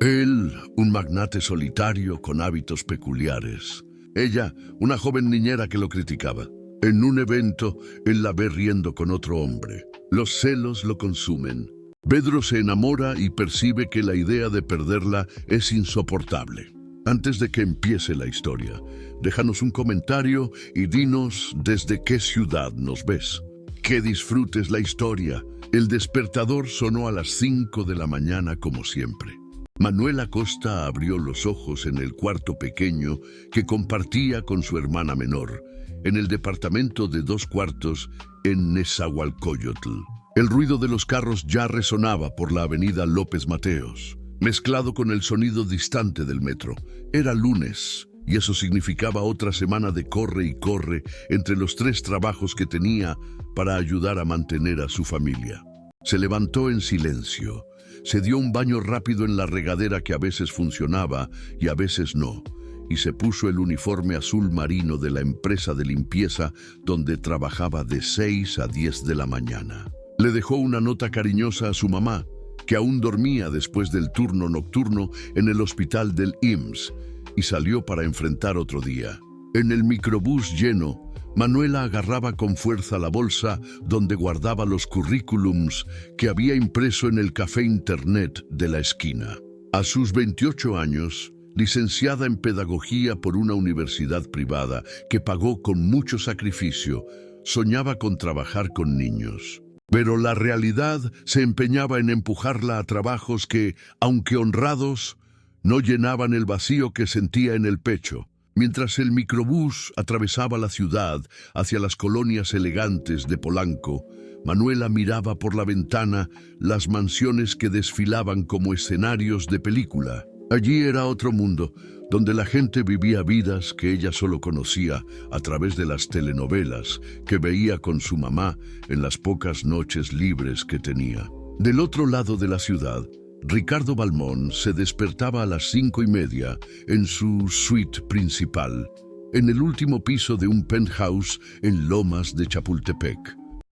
Él, un magnate solitario con hábitos peculiares. Ella, una joven niñera que lo criticaba. En un evento, él la ve riendo con otro hombre. Los celos lo consumen. Pedro se enamora y percibe que la idea de perderla es insoportable. Antes de que empiece la historia, déjanos un comentario y dinos desde qué ciudad nos ves. Que disfrutes la historia. El despertador sonó a las 5 de la mañana como siempre. Manuel Acosta abrió los ojos en el cuarto pequeño que compartía con su hermana menor, en el departamento de 2 cuartos en Nezahualcóyotl. El ruido de los carros ya resonaba por la avenida López Mateos, mezclado con el sonido distante del metro. Era lunes, y eso significaba otra semana de corre y corre entre los 3 trabajos que tenía para ayudar a mantener a su familia. Se levantó en silencio. Se dio un baño rápido en la regadera que a veces funcionaba y a veces no, y se puso el uniforme azul marino de la empresa de limpieza donde trabajaba de 6 a 10 de la mañana. Le dejó una nota cariñosa a su mamá, que aún dormía después del turno nocturno en el hospital del IMSS, y salió para enfrentar otro día. En el microbús lleno, Manuela agarraba con fuerza la bolsa donde guardaba los currículums que había impreso en el café internet de la esquina. A sus 28 años, licenciada en pedagogía por una universidad privada que pagó con mucho sacrificio, soñaba con trabajar con niños. Pero la realidad se empeñaba en empujarla a trabajos que, aunque honrados, no llenaban el vacío que sentía en el pecho. Mientras el microbús atravesaba la ciudad hacia las colonias elegantes de Polanco, Manuela miraba por la ventana las mansiones que desfilaban como escenarios de película. Allí era otro mundo, donde la gente vivía vidas que ella solo conocía a través de las telenovelas que veía con su mamá en las pocas noches libres que tenía. Del otro lado de la ciudad, Ricardo Balmón se despertaba a las 5:30 en su suite principal, en el último piso de un penthouse en Lomas de Chapultepec.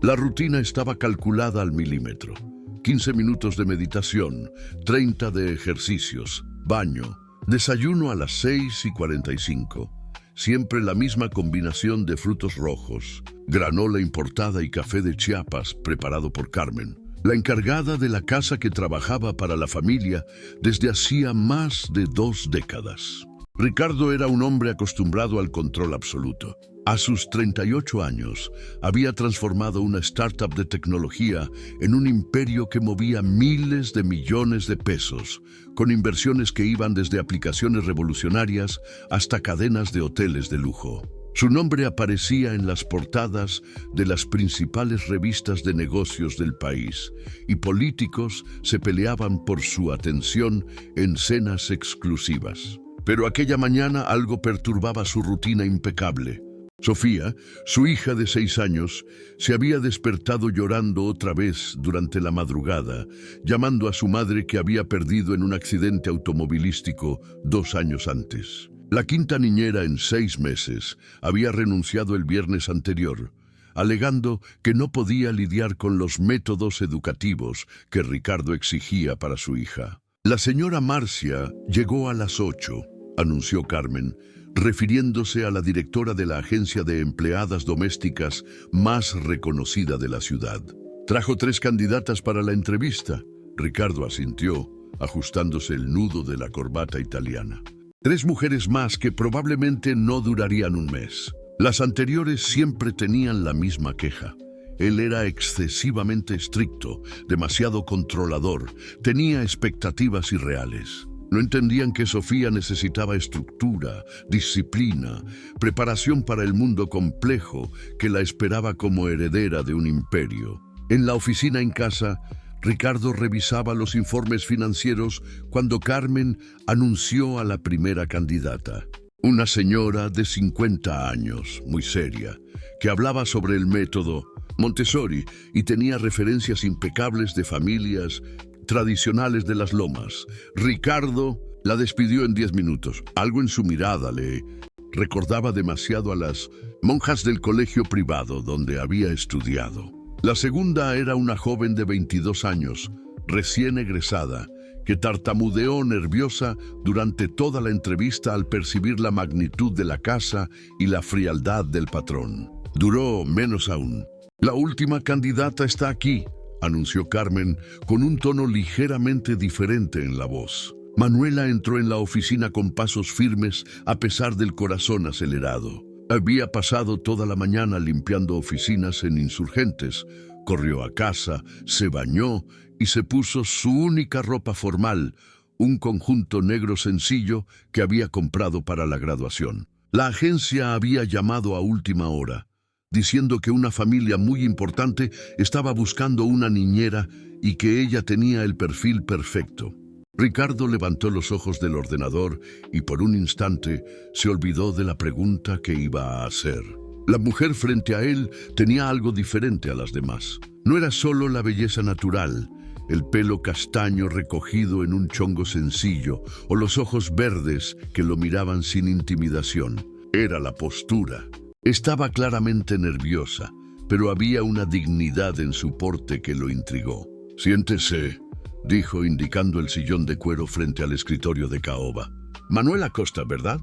La rutina estaba calculada al milímetro. 15 minutos de meditación, 30 de ejercicios, baño, desayuno a las 6:45. Siempre la misma combinación de frutos rojos, granola importada y café de Chiapas preparado por Carmen, la encargada de la casa que trabajaba para la familia desde hacía más de 2 décadas. Ricardo era un hombre acostumbrado al control absoluto. A sus 38 años, había transformado una startup de tecnología en un imperio que movía miles de millones de pesos, con inversiones que iban desde aplicaciones revolucionarias hasta cadenas de hoteles de lujo. Su nombre aparecía en las portadas de las principales revistas de negocios del país, y políticos se peleaban por su atención en cenas exclusivas. Pero aquella mañana algo perturbaba su rutina impecable. Sofía, su hija de 6 años, se había despertado llorando otra vez durante la madrugada, llamando a su madre que había perdido en un accidente automovilístico 2 años antes. La quinta niñera en 6 meses había renunciado el viernes anterior, alegando que no podía lidiar con los métodos educativos que Ricardo exigía para su hija. La señora Marcia llegó a las 8, anunció Carmen, refiriéndose a la directora de la agencia de empleadas domésticas más reconocida de la ciudad. Trajo 3 candidatas para la entrevista. Ricardo asintió, ajustándose el nudo de la corbata italiana. 3 mujeres más que probablemente no durarían un mes. Las anteriores siempre tenían la misma queja. Él era excesivamente estricto, demasiado controlador, tenía expectativas irreales. No entendían que Sofía necesitaba estructura, disciplina, preparación para el mundo complejo que la esperaba como heredera de un imperio. En la oficina en casa, Ricardo revisaba los informes financieros cuando Carmen anunció a la primera candidata. Una señora de 50 años, muy seria, que hablaba sobre el método Montessori y tenía referencias impecables de familias tradicionales de las Lomas. Ricardo la despidió en 10 minutos. Algo en su mirada le recordaba demasiado a las monjas del colegio privado donde había estudiado. La segunda era una joven de 22 años, recién egresada, que tartamudeó nerviosa durante toda la entrevista al percibir la magnitud de la casa y la frialdad del patrón. Duró menos aún. «La última candidata está aquí», anunció Carmen con un tono ligeramente diferente en la voz. Manuela entró en la oficina con pasos firmes a pesar del corazón acelerado. Había pasado toda la mañana limpiando oficinas en Insurgentes. Corrió a casa, se bañó y se puso su única ropa formal, un conjunto negro sencillo que había comprado para la graduación. La agencia había llamado a última hora, diciendo que una familia muy importante estaba buscando una niñera y que ella tenía el perfil perfecto. Ricardo levantó los ojos del ordenador y por un instante se olvidó de la pregunta que iba a hacer. La mujer frente a él tenía algo diferente a las demás. No era solo la belleza natural, el pelo castaño recogido en un chongo sencillo o los ojos verdes que lo miraban sin intimidación. Era la postura. Estaba claramente nerviosa, pero había una dignidad en su porte que lo intrigó. «Siéntese», dijo indicando el sillón de cuero frente al escritorio de caoba. «Manuela Costa, ¿verdad?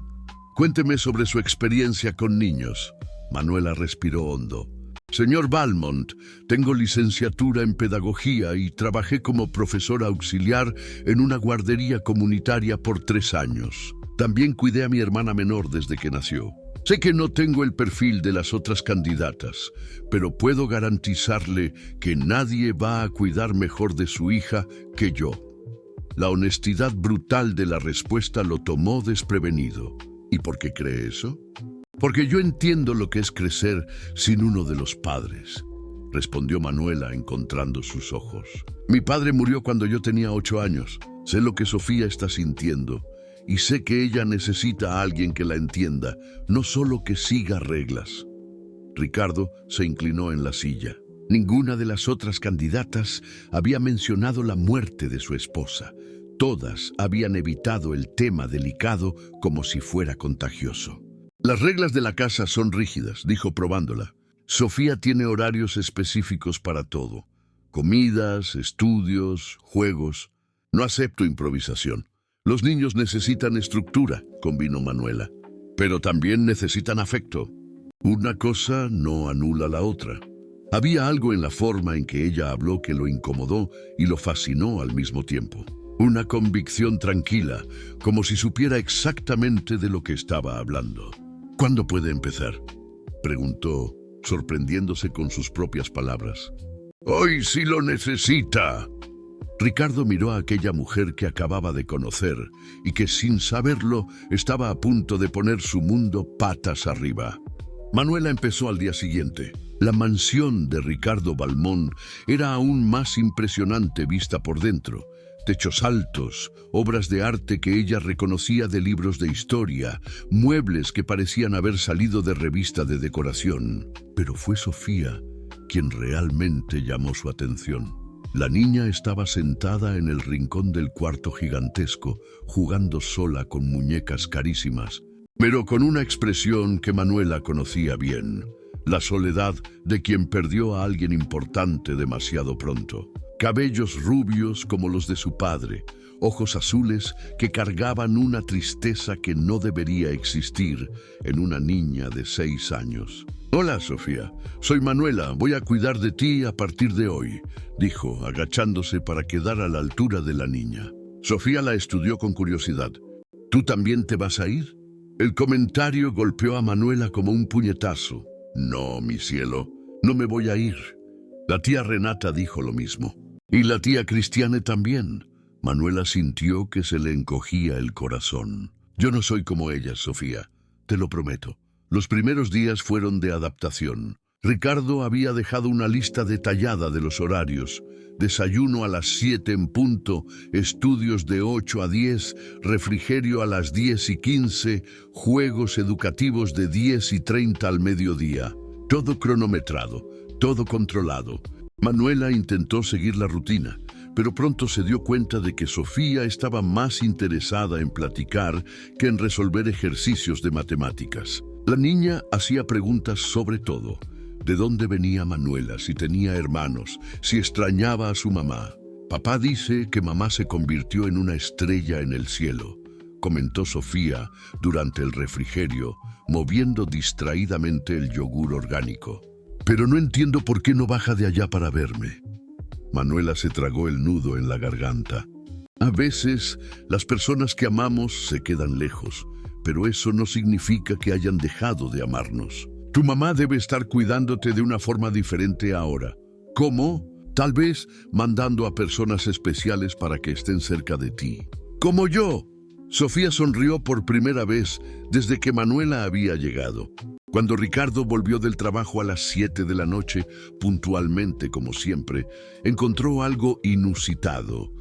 Cuénteme sobre su experiencia con niños». Manuela respiró hondo. «Señor Valmont, tengo licenciatura en pedagogía y trabajé como profesora auxiliar en una guardería comunitaria por 3 años. También cuidé a mi hermana menor desde que nació. Sé que no tengo el perfil de las otras candidatas, pero puedo garantizarle que nadie va a cuidar mejor de su hija que yo». La honestidad brutal de la respuesta lo tomó desprevenido. ¿Y por qué cree eso? «Porque yo entiendo lo que es crecer sin uno de los padres», respondió Manuela encontrando sus ojos. «Mi padre murió cuando yo tenía 8 años. Sé lo que Sofía está sintiendo. Y sé que ella necesita a alguien que la entienda, no solo que siga reglas». Ricardo se inclinó en la silla. Ninguna de las otras candidatas había mencionado la muerte de su esposa. Todas habían evitado el tema delicado como si fuera contagioso. «Las reglas de la casa son rígidas», dijo probándola. «Sofía tiene horarios específicos para todo. Comidas, estudios, juegos. No acepto improvisación. Los niños necesitan estructura», convino Manuela. «Pero también necesitan afecto. Una cosa no anula la otra». Había algo en la forma en que ella habló que lo incomodó y lo fascinó al mismo tiempo. Una convicción tranquila, como si supiera exactamente de lo que estaba hablando. «¿Cuándo puede empezar?», preguntó, sorprendiéndose con sus propias palabras. «Hoy sí lo necesita». Ricardo miró a aquella mujer que acababa de conocer y que sin saberlo estaba a punto de poner su mundo patas arriba. Manuela empezó al día siguiente. La mansión de Ricardo Valmont era aún más impresionante vista por dentro. Techos altos, obras de arte que ella reconocía de libros de historia, muebles que parecían haber salido de revista de decoración. Pero fue Sofía quien realmente llamó su atención. La niña estaba sentada en el rincón del cuarto gigantesco, jugando sola con muñecas carísimas, pero con una expresión que Manuela conocía bien, la soledad de quien perdió a alguien importante demasiado pronto. Cabellos rubios como los de su padre, ojos azules que cargaban una tristeza que no debería existir en una niña de 6 años. «Hola, Sofía. Soy Manuela. Voy a cuidar de ti a partir de hoy», dijo, agachándose para quedar a la altura de la niña. Sofía la estudió con curiosidad. «¿Tú también te vas a ir?». El comentario golpeó a Manuela como un puñetazo. «No, mi cielo, no me voy a ir». La tía Renata dijo lo mismo. «Y la tía Cristiane también». Manuela sintió que se le encogía el corazón. «Yo no soy como ellas, Sofía, te lo prometo». Los primeros días fueron de adaptación. Ricardo había dejado una lista detallada de los horarios. Desayuno a las 7 en punto, estudios de 8 a 10, refrigerio a las 10:15, juegos educativos de 10:30 al mediodía. Todo cronometrado, todo controlado. Manuela intentó seguir la rutina, pero pronto se dio cuenta de que Sofía estaba más interesada en platicar que en resolver ejercicios de matemáticas. La niña hacía preguntas sobre todo. ¿De dónde venía Manuela? Si tenía hermanos, si extrañaba a su mamá. Papá dice que mamá se convirtió en una estrella en el cielo, comentó Sofía durante el refrigerio, moviendo distraídamente el yogur orgánico. Pero no entiendo por qué no baja de allá para verme. Manuela se tragó el nudo en la garganta. A veces, las personas que amamos se quedan lejos, pero eso no significa que hayan dejado de amarnos. Tu mamá debe estar cuidándote de una forma diferente ahora. ¿Cómo? Tal vez mandando a personas especiales para que estén cerca de ti. ¡Como yo! Sofía sonrió por primera vez desde que Manuela había llegado. Cuando Ricardo volvió del trabajo a las 7 de la noche, puntualmente como siempre, encontró algo inusitado.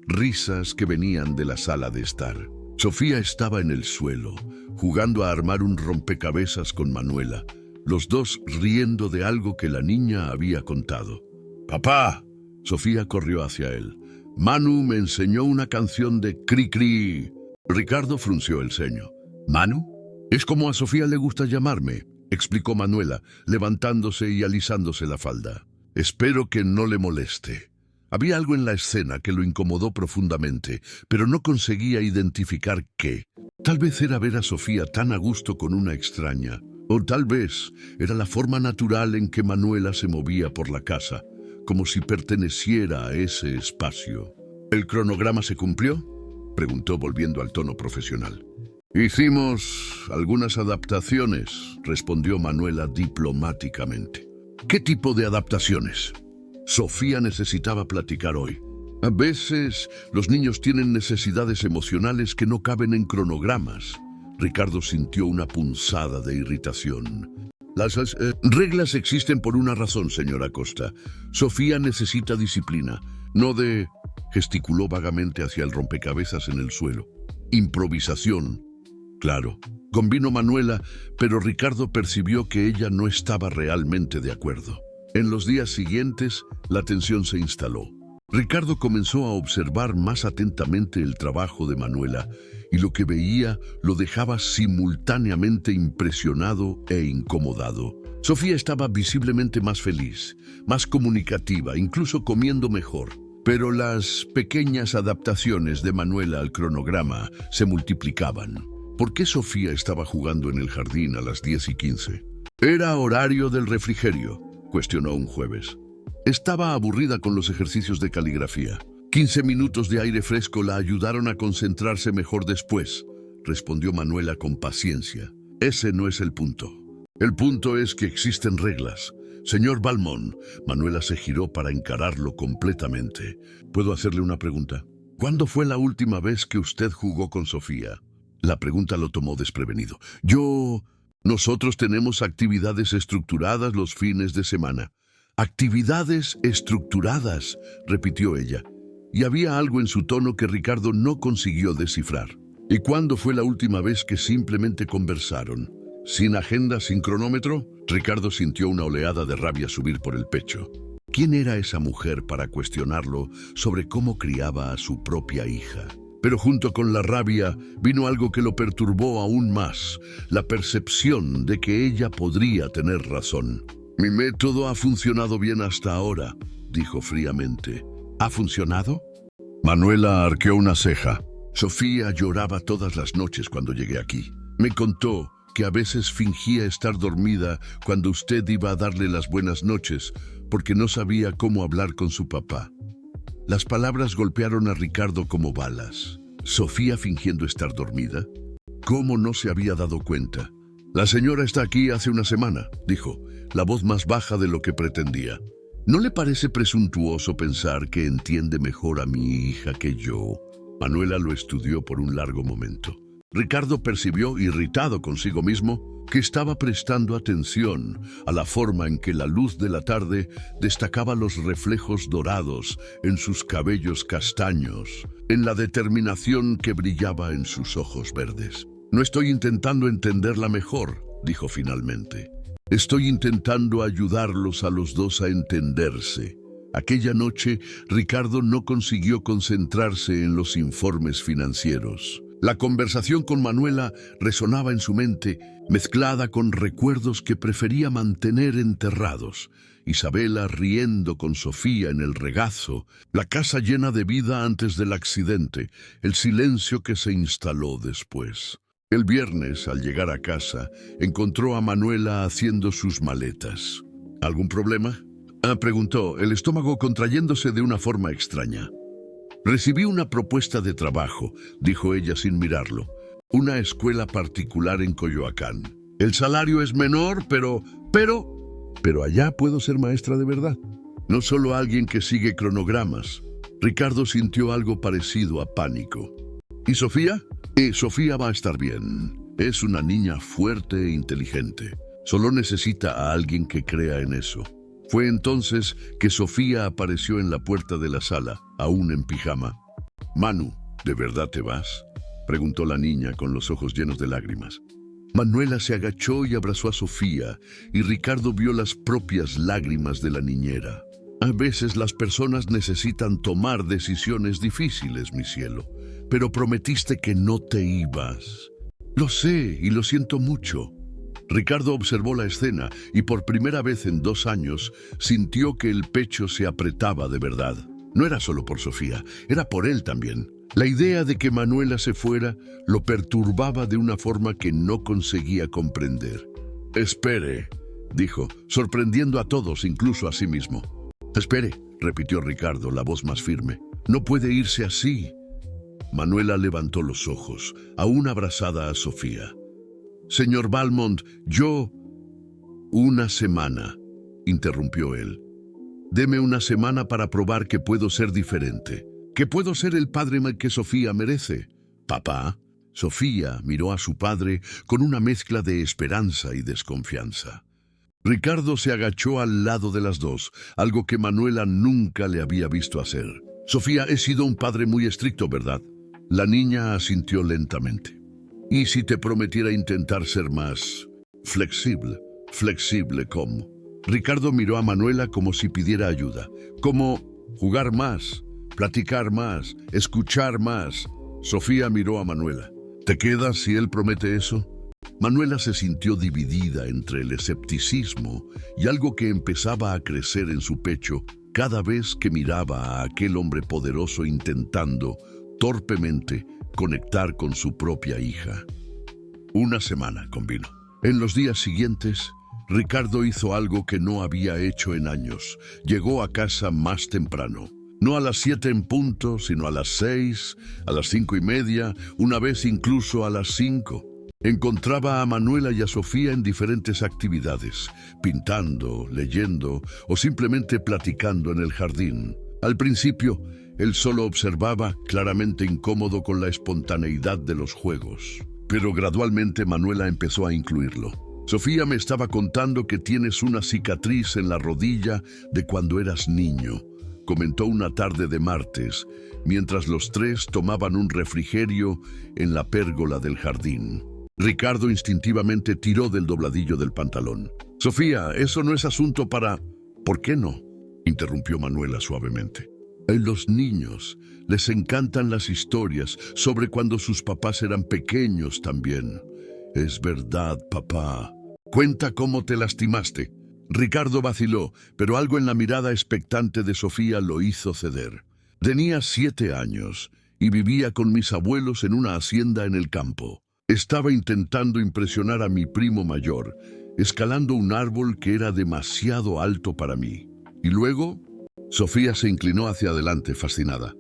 Risas que venían de la sala de estar. Sofía estaba en el suelo, jugando a armar un rompecabezas con Manuela, los dos riendo de algo que la niña había contado. «¡Papá!». Sofía corrió hacia él. «Manu me enseñó una canción de Cri-Cri». Ricardo frunció el ceño. «¿Manu?». «Es como a Sofía le gusta llamarme», explicó Manuela, levantándose y alisándose la falda. «Espero que no le moleste». Había algo en la escena que lo incomodó profundamente, pero no conseguía identificar qué. Tal vez era ver a Sofía tan a gusto con una extraña, o tal vez era la forma natural en que Manuela se movía por la casa, como si perteneciera a ese espacio. ¿El cronograma se cumplió?, preguntó volviendo al tono profesional. «Hicimos algunas adaptaciones», respondió Manuela diplomáticamente. «¿Qué tipo de adaptaciones?». Sofía necesitaba platicar hoy. A veces los niños tienen necesidades emocionales que no caben en cronogramas. Ricardo sintió una punzada de irritación. Las reglas existen por una razón, señora Costa. Sofía necesita disciplina, no de... Gesticuló vagamente hacia el rompecabezas en el suelo. Improvisación. Claro, convino Manuela, pero Ricardo percibió que ella no estaba realmente de acuerdo. En los días siguientes, la tensión se instaló. Ricardo comenzó a observar más atentamente el trabajo de Manuela y lo que veía lo dejaba simultáneamente impresionado e incomodado. Sofía estaba visiblemente más feliz, más comunicativa, incluso comiendo mejor. Pero las pequeñas adaptaciones de Manuela al cronograma se multiplicaban. ¿Por qué Sofía estaba jugando en el jardín a las 10:15? Era horario del refrigerio, cuestionó un jueves. Estaba aburrida con los ejercicios de caligrafía. 15 minutos de aire fresco la ayudaron a concentrarse mejor después, respondió Manuela con paciencia. Ese no es el punto. El punto es que existen reglas. Señor Valmont, Manuela se giró para encararlo completamente. ¿Puedo hacerle una pregunta? ¿Cuándo fue la última vez que usted jugó con Sofía? La pregunta lo tomó desprevenido. Nosotros tenemos actividades estructuradas los fines de semana. Actividades estructuradas, repitió ella. Y había algo en su tono que Ricardo no consiguió descifrar. ¿Y cuándo fue la última vez que simplemente conversaron? ¿Sin agenda, sin cronómetro? Ricardo sintió una oleada de rabia subir por el pecho. ¿Quién era esa mujer para cuestionarlo sobre cómo criaba a su propia hija? Pero junto con la rabia vino algo que lo perturbó aún más, la percepción de que ella podría tener razón. «Mi método ha funcionado bien hasta ahora», dijo fríamente. «¿Ha funcionado?». Manuela arqueó una ceja. «Sofía lloraba todas las noches cuando llegué aquí. Me contó que a veces fingía estar dormida cuando usted iba a darle las buenas noches porque no sabía cómo hablar con su papá». Las palabras golpearon a Ricardo como balas. ¿Sofía fingiendo estar dormida? ¿Cómo no se había dado cuenta? «La señora está aquí hace una semana», dijo, la voz más baja de lo que pretendía. «¿No le parece presuntuoso pensar que entiende mejor a mi hija que yo?». Manuela lo estudió por un largo momento. Ricardo percibió, irritado consigo mismo, que estaba prestando atención a la forma en que la luz de la tarde destacaba los reflejos dorados en sus cabellos castaños, en la determinación que brillaba en sus ojos verdes. «No estoy intentando entenderla mejor», dijo finalmente. «Estoy intentando ayudarlos a los dos a entenderse». Aquella noche, Ricardo no consiguió concentrarse en los informes financieros. La conversación con Manuela resonaba en su mente, mezclada con recuerdos que prefería mantener enterrados. Isabela riendo con Sofía en el regazo, la casa llena de vida antes del accidente, el silencio que se instaló después. El viernes, al llegar a casa, encontró a Manuela haciendo sus maletas. ¿Algún problema? Preguntó, el estómago contrayéndose de una forma extraña. Recibí una propuesta de trabajo, dijo ella sin mirarlo. Una escuela particular en Coyoacán. El salario es menor, pero allá puedo ser maestra de verdad. No solo alguien que sigue cronogramas. Ricardo sintió algo parecido a pánico. ¿Y Sofía? Sofía va a estar bien. Es una niña fuerte e inteligente. Solo necesita a alguien que crea en eso. Fue entonces que Sofía apareció en la puerta de la sala, aún en pijama. «Manu, ¿de verdad te vas?», preguntó la niña con los ojos llenos de lágrimas. Manuela se agachó y abrazó a Sofía, y Ricardo vio las propias lágrimas de la niñera. «A veces las personas necesitan tomar decisiones difíciles, mi cielo, pero prometiste que no te ibas». «Lo sé y lo siento mucho». Ricardo observó la escena y por primera vez en 2 años sintió que el pecho se apretaba de verdad. No era solo por Sofía, era por él también. La idea de que Manuela se fuera lo perturbaba de una forma que no conseguía comprender. «Espere», dijo, sorprendiendo a todos, incluso a sí mismo. «Espere», repitió Ricardo, la voz más firme. «No puede irse así». Manuela levantó los ojos, aún abrazada a Sofía. «Señor Valmont, yo...» «Una semana», interrumpió él. «Deme una semana para probar que puedo ser diferente, que puedo ser el padre que Sofía merece». «Papá». Sofía miró a su padre con una mezcla de esperanza y desconfianza. Ricardo se agachó al lado de las dos, algo que Manuela nunca le había visto hacer. «Sofía, he sido un padre muy estricto, ¿verdad?». La niña asintió lentamente. «¿Y si te prometiera intentar ser más flexible?» «¿Flexible cómo?». Ricardo miró a Manuela como si pidiera ayuda. «Como jugar más, platicar más, escuchar más». Sofía miró a Manuela. «¿Te quedas si él promete eso?». Manuela se sintió dividida entre el escepticismo y algo que empezaba a crecer en su pecho cada vez que miraba a aquel hombre poderoso intentando, torpemente, conectar con su propia hija. Una semana, convino. En los días siguientes, Ricardo hizo algo que no había hecho en años. Llegó a casa más temprano. No a las 7 en punto, sino a las 6, a las 5:30, una vez incluso a las 5. Encontraba a Manuela y a Sofía en diferentes actividades, pintando, leyendo o simplemente platicando en el jardín. Al principio, él solo observaba, claramente incómodo con la espontaneidad de los juegos. Pero gradualmente Manuela empezó a incluirlo. «Sofía me estaba contando que tienes una cicatriz en la rodilla de cuando eras niño», comentó una tarde de martes, mientras los tres tomaban un refrigerio en la pérgola del jardín. Ricardo instintivamente tiró del dobladillo del pantalón. «Sofía, eso no es asunto para...». «¿Por qué no?», interrumpió Manuela suavemente. «A los niños les encantan las historias sobre cuando sus papás eran pequeños también». «Es verdad, papá. Cuenta cómo te lastimaste». Ricardo vaciló, pero algo en la mirada expectante de Sofía lo hizo ceder. «Tenía 7 años y vivía con mis abuelos en una hacienda en el campo. Estaba intentando impresionar a mi primo mayor, escalando un árbol que era demasiado alto para mí. Y luego...». Sofía se inclinó hacia adelante, fascinada.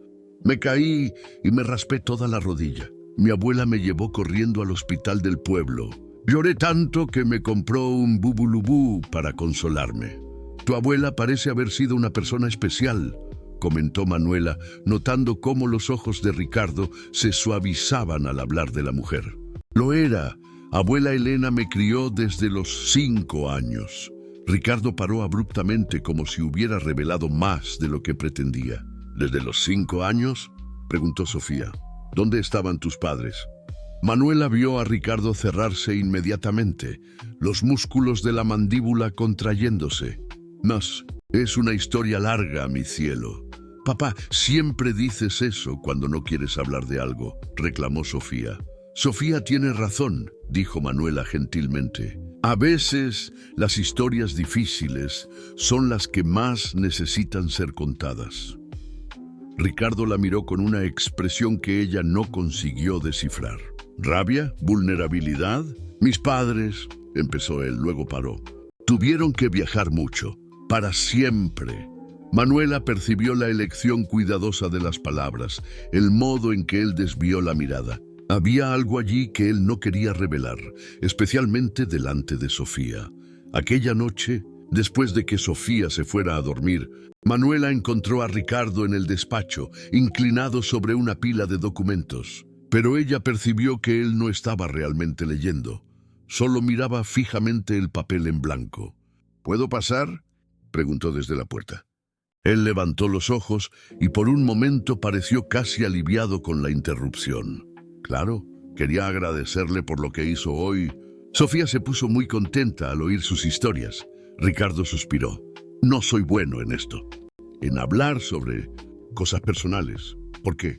«Me caí y me raspé toda la rodilla. Mi abuela me llevó corriendo al hospital del pueblo. Lloré tanto que me compró un bubulubú para consolarme». «Tu abuela parece haber sido una persona especial», comentó Manuela, notando cómo los ojos de Ricardo se suavizaban al hablar de la mujer. «Lo era. Abuela Elena me crió desde los 5 años». Ricardo paró abruptamente como si hubiera revelado más de lo que pretendía. «¿Desde los 5 años?», preguntó Sofía. «¿Dónde estaban tus padres?». Manuela vio a Ricardo cerrarse inmediatamente, los músculos de la mandíbula contrayéndose. «Mas es una historia larga, mi cielo. Papá, siempre dices eso cuando no quieres hablar de algo, reclamó Sofía. Sofía tiene razón, dijo Manuela gentilmente. A veces las historias difíciles son las que más necesitan ser contadas. Ricardo la miró con una expresión que ella no consiguió descifrar. ¿Rabia? ¿Vulnerabilidad? Mis padres, empezó él, luego paró. Tuvieron que viajar mucho, para siempre. Manuela percibió la elección cuidadosa de las palabras, el modo en que él desvió la mirada. Había algo allí que él no quería revelar, especialmente delante de Sofía. Aquella noche, después de que Sofía se fuera a dormir, Manuela encontró a Ricardo en el despacho, inclinado sobre una pila de documentos. Pero ella percibió que él no estaba realmente leyendo. Solo miraba fijamente el papel en blanco. ¿Puedo pasar?, preguntó desde la puerta. Él levantó los ojos y por un momento pareció casi aliviado con la interrupción. Claro, quería agradecerle por lo que hizo hoy. Sofía se puso muy contenta al oír sus historias. Ricardo suspiró. No soy bueno en esto, en hablar sobre cosas personales. ¿Por qué?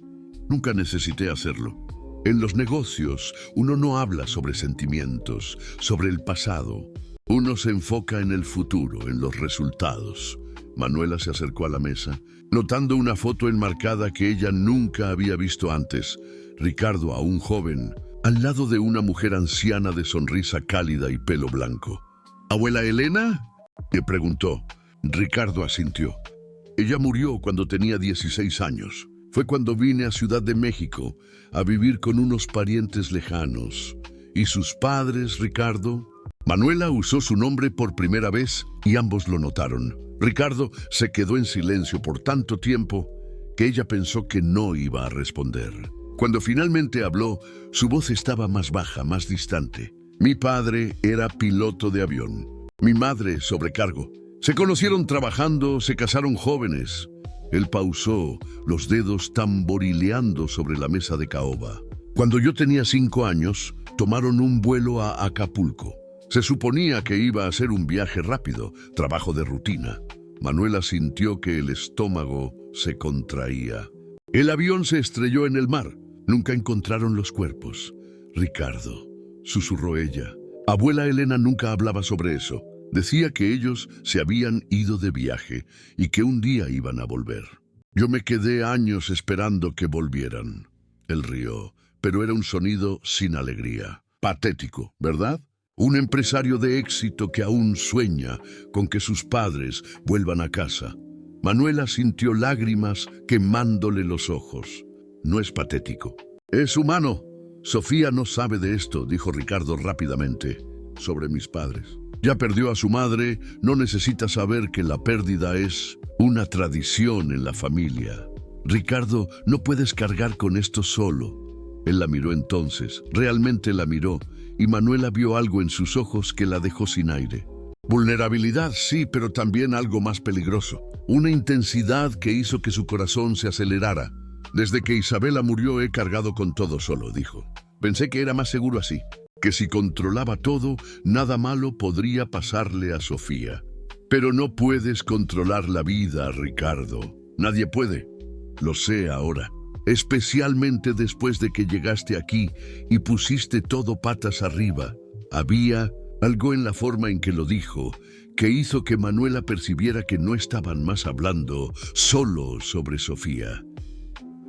Nunca necesité hacerlo. En los negocios, uno no habla sobre sentimientos, sobre el pasado. Uno se enfoca en el futuro, en los resultados. Manuela se acercó a la mesa, notando una foto enmarcada que ella nunca había visto antes. Ricardo, aún joven, al lado de una mujer anciana de sonrisa cálida y pelo blanco. ¿Abuela Elena?, le preguntó. Ricardo asintió. Ella murió cuando tenía 16 años. Fue cuando vine a Ciudad de México a vivir con unos parientes lejanos. ¿Y sus padres, Ricardo? Manuela usó su nombre por primera vez y ambos lo notaron. Ricardo se quedó en silencio por tanto tiempo que ella pensó que no iba a responder. Cuando finalmente habló, su voz estaba más baja, más distante. Mi padre era piloto de avión. Mi madre, sobrecargo. Se conocieron trabajando, se casaron jóvenes. Él pausó, los dedos tamborileando sobre la mesa de caoba. Cuando yo tenía 5 años, tomaron un vuelo a Acapulco. Se suponía que iba a ser un viaje rápido, trabajo de rutina. Manuela sintió que el estómago se contraía. El avión se estrelló en el mar. Nunca encontraron los cuerpos. Ricardo, susurró ella. Abuela Elena nunca hablaba sobre eso. Decía que ellos se habían ido de viaje y que un día iban a volver. Yo me quedé años esperando que volvieran. Él rió, pero era un sonido sin alegría. Patético, ¿verdad? Un empresario de éxito que aún sueña con que sus padres vuelvan a casa. Manuela sintió lágrimas quemándole los ojos. No es patético. Es humano. Sofía no sabe de esto, dijo Ricardo rápidamente. Sobre mis padres. Ya perdió a su madre, no necesita saber que la pérdida es una tradición en la familia. Ricardo, no puedes cargar con esto solo. Él la miró entonces, realmente la miró, y Manuela vio algo en sus ojos que la dejó sin aire. Vulnerabilidad, sí, pero también algo más peligroso. Una intensidad que hizo que su corazón se acelerara. Desde que Isabela murió he cargado con todo solo, dijo. Pensé que era más seguro así. Que si controlaba todo, nada malo podría pasarle a Sofía. Pero no puedes controlar la vida, Ricardo. Nadie puede. Lo sé ahora. Especialmente después de que llegaste aquí y pusiste todo patas arriba. Había algo en la forma en que lo dijo que hizo que Manuela percibiera que no estaban más hablando solo sobre Sofía.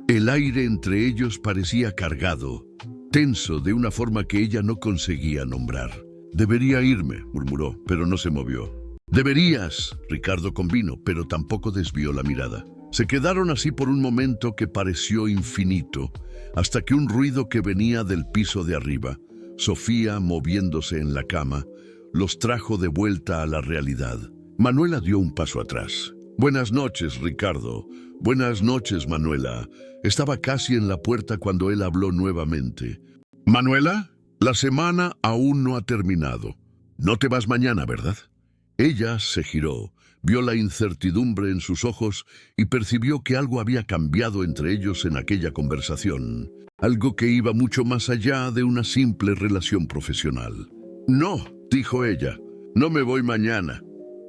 El aire entre ellos parecía cargado, tenso de una forma que ella no conseguía nombrar. Debería irme, murmuró, pero no se movió. Deberías, Ricardo convino, pero tampoco desvió la mirada. Se quedaron así por un momento que pareció infinito, hasta que un ruido que venía del piso de arriba, Sofía moviéndose en la cama, los trajo de vuelta a la realidad. Manuela dio un paso atrás. Buenas noches, Ricardo. Buenas noches, Manuela. Estaba casi en la puerta cuando él habló nuevamente. ¿Manuela? La semana aún no ha terminado. No te vas mañana, ¿verdad? Ella se giró, vio la incertidumbre en sus ojos y percibió que algo había cambiado entre ellos en aquella conversación. Algo que iba mucho más allá de una simple relación profesional. No, dijo ella, no me voy mañana.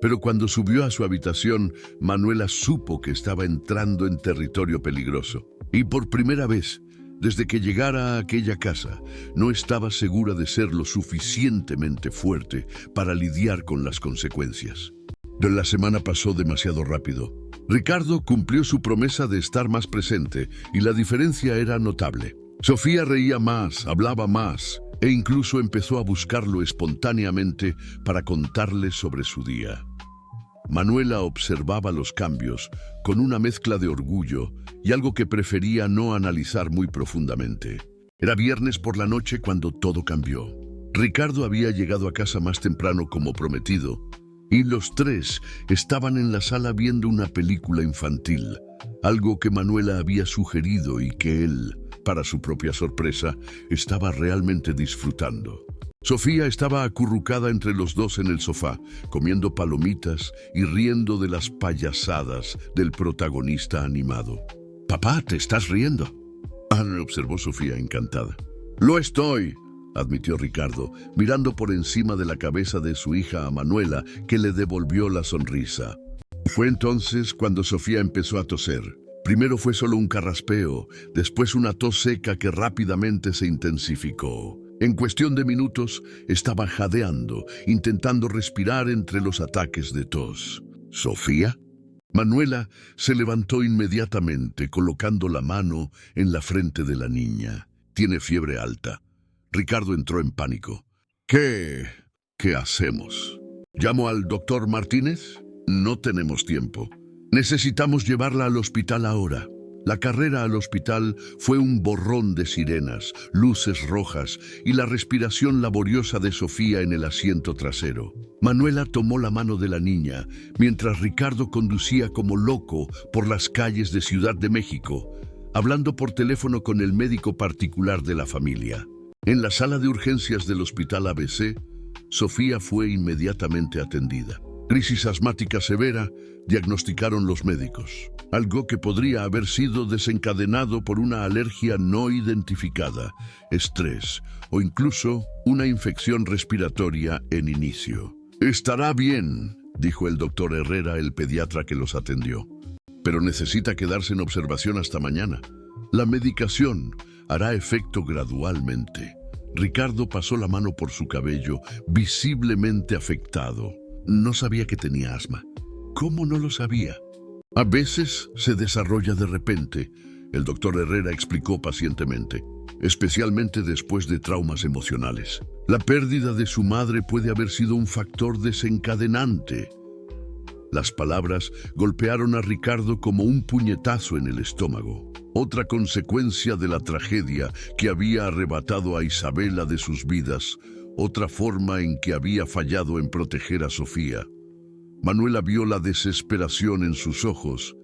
Pero cuando subió a su habitación, Manuela supo que estaba entrando en territorio peligroso. Y por primera vez, desde que llegara a aquella casa, no estaba segura de ser lo suficientemente fuerte para lidiar con las consecuencias. La semana pasó demasiado rápido. Ricardo cumplió su promesa de estar más presente y la diferencia era notable. Sofía reía más, hablaba más e incluso empezó a buscarlo espontáneamente para contarle sobre su día. Manuela observaba los cambios con una mezcla de orgullo y algo que prefería no analizar muy profundamente. Era viernes por la noche cuando todo cambió. Ricardo había llegado a casa más temprano como prometido y los tres estaban en la sala viendo una película infantil, algo que Manuela había sugerido y que él, para su propia sorpresa, estaba realmente disfrutando. Sofía estaba acurrucada entre los dos en el sofá, comiendo palomitas y riendo de las payasadas del protagonista animado. «Papá, ¿te estás riendo?», observó Sofía encantada. «Lo estoy», admitió Ricardo, mirando por encima de la cabeza de su hija a Manuela, que le devolvió la sonrisa. Fue entonces cuando Sofía empezó a toser. Primero fue solo un carraspeo, después una tos seca que rápidamente se intensificó. En cuestión de minutos, estaba jadeando, intentando respirar entre los ataques de tos. ¿Sofía? Manuela se levantó inmediatamente, colocando la mano en la frente de la niña. Tiene fiebre alta. Ricardo entró en pánico. ¿Qué hacemos? ¿Llamo al doctor Martínez? No tenemos tiempo. Necesitamos llevarla al hospital ahora. La carrera al hospital fue un borrón de sirenas, luces rojas y la respiración laboriosa de Sofía en el asiento trasero. Manuela tomó la mano de la niña mientras Ricardo conducía como loco por las calles de Ciudad de México, hablando por teléfono con el médico particular de la familia. En la sala de urgencias del hospital ABC, Sofía fue inmediatamente atendida. Crisis asmática severa, diagnosticaron los médicos. Algo que podría haber sido desencadenado por una alergia no identificada, estrés o incluso una infección respiratoria en inicio. «Estará bien», dijo el doctor Herrera, el pediatra que los atendió. «Pero necesita quedarse en observación hasta mañana. La medicación hará efecto gradualmente». Ricardo pasó la mano por su cabello, visiblemente afectado. No sabía que tenía asma. ¿Cómo no lo sabía? A veces se desarrolla de repente, el doctor Herrera explicó pacientemente, especialmente después de traumas emocionales. La pérdida de su madre puede haber sido un factor desencadenante. Las palabras golpearon a Ricardo como un puñetazo en el estómago. Otra consecuencia de la tragedia que había arrebatado a Isabela de sus vidas, otra forma en que había fallado en proteger a Sofía. Manuela vio la desesperación en sus ojos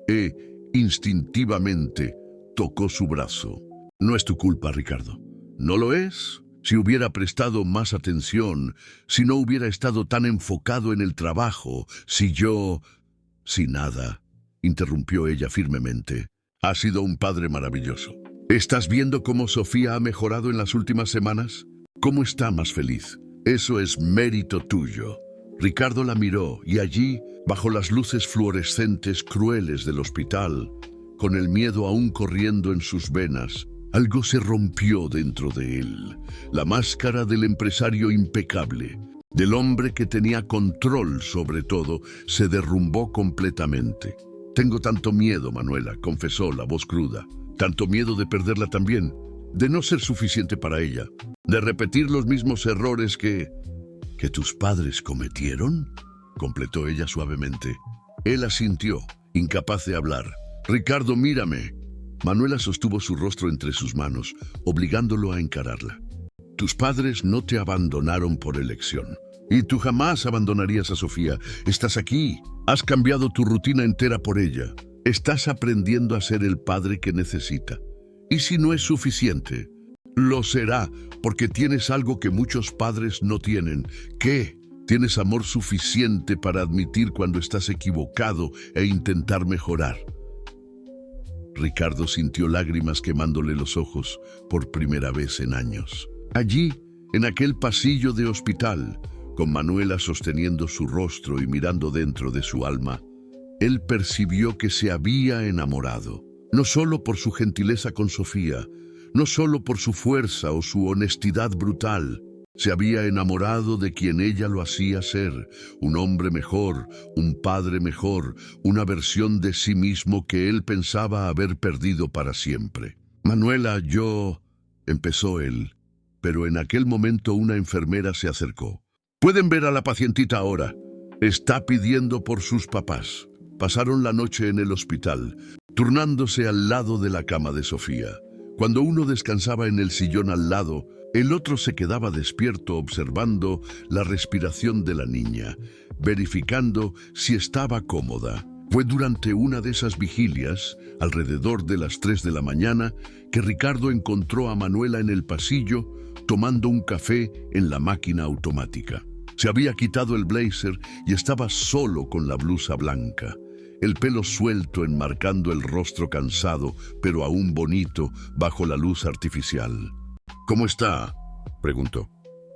e, instintivamente, tocó su brazo. «No es tu culpa, Ricardo». «¿No lo es? Si hubiera prestado más atención, si no hubiera estado tan enfocado en el trabajo, si nada», interrumpió ella firmemente. «Has sido un padre maravilloso. ¿Estás viendo cómo Sofía ha mejorado en las últimas semanas? ¿Cómo está más feliz? Eso es mérito tuyo». Ricardo la miró y allí, bajo las luces fluorescentes crueles del hospital, con el miedo aún corriendo en sus venas, algo se rompió dentro de él. La máscara del empresario impecable, del hombre que tenía control sobre todo, se derrumbó completamente. «Tengo tanto miedo, Manuela», confesó la voz cruda. «Tanto miedo de perderla también, de no ser suficiente para ella, de repetir los mismos errores que tus padres cometieron», completó ella suavemente. Él asintió, incapaz de hablar. «Ricardo, mírame». Manuela sostuvo su rostro entre sus manos, obligándolo a encararla. «Tus padres no te abandonaron por elección. Y tú jamás abandonarías a Sofía. Estás aquí. Has cambiado tu rutina entera por ella. Estás aprendiendo a ser el padre que necesita. Y si no es suficiente, lo será, porque tienes algo que muchos padres no tienen. ¿Qué? Tienes amor suficiente para admitir cuando estás equivocado e intentar mejorar». Ricardo sintió lágrimas quemándole los ojos por primera vez en años. Allí, en aquel pasillo de hospital, Con Manuela sosteniendo su rostro y mirando dentro de su alma, él percibió que se había enamorado, no solo por su gentileza con Sofía, no solo por su fuerza o su honestidad brutal. Se había enamorado de quien ella lo hacía ser, un hombre mejor, un padre mejor, una versión de sí mismo que él pensaba haber perdido para siempre. Manuela, empezó él, pero en aquel momento una enfermera se acercó. Pueden ver a la pacientita ahora. Está pidiendo por sus papás. Pasaron la noche en el hospital, turnándose al lado de la cama de Sofía. Cuando uno descansaba en el sillón al lado, el otro se quedaba despierto observando la respiración de la niña, verificando si estaba cómoda. Fue durante una de esas vigilias, alrededor de las 3 de la mañana, que Ricardo encontró a Manuela en el pasillo tomando un café en la máquina automática. Se había quitado el blazer y estaba solo con la blusa blanca, el pelo suelto enmarcando el rostro cansado, pero aún bonito, bajo la luz artificial. ¿Cómo está?, preguntó.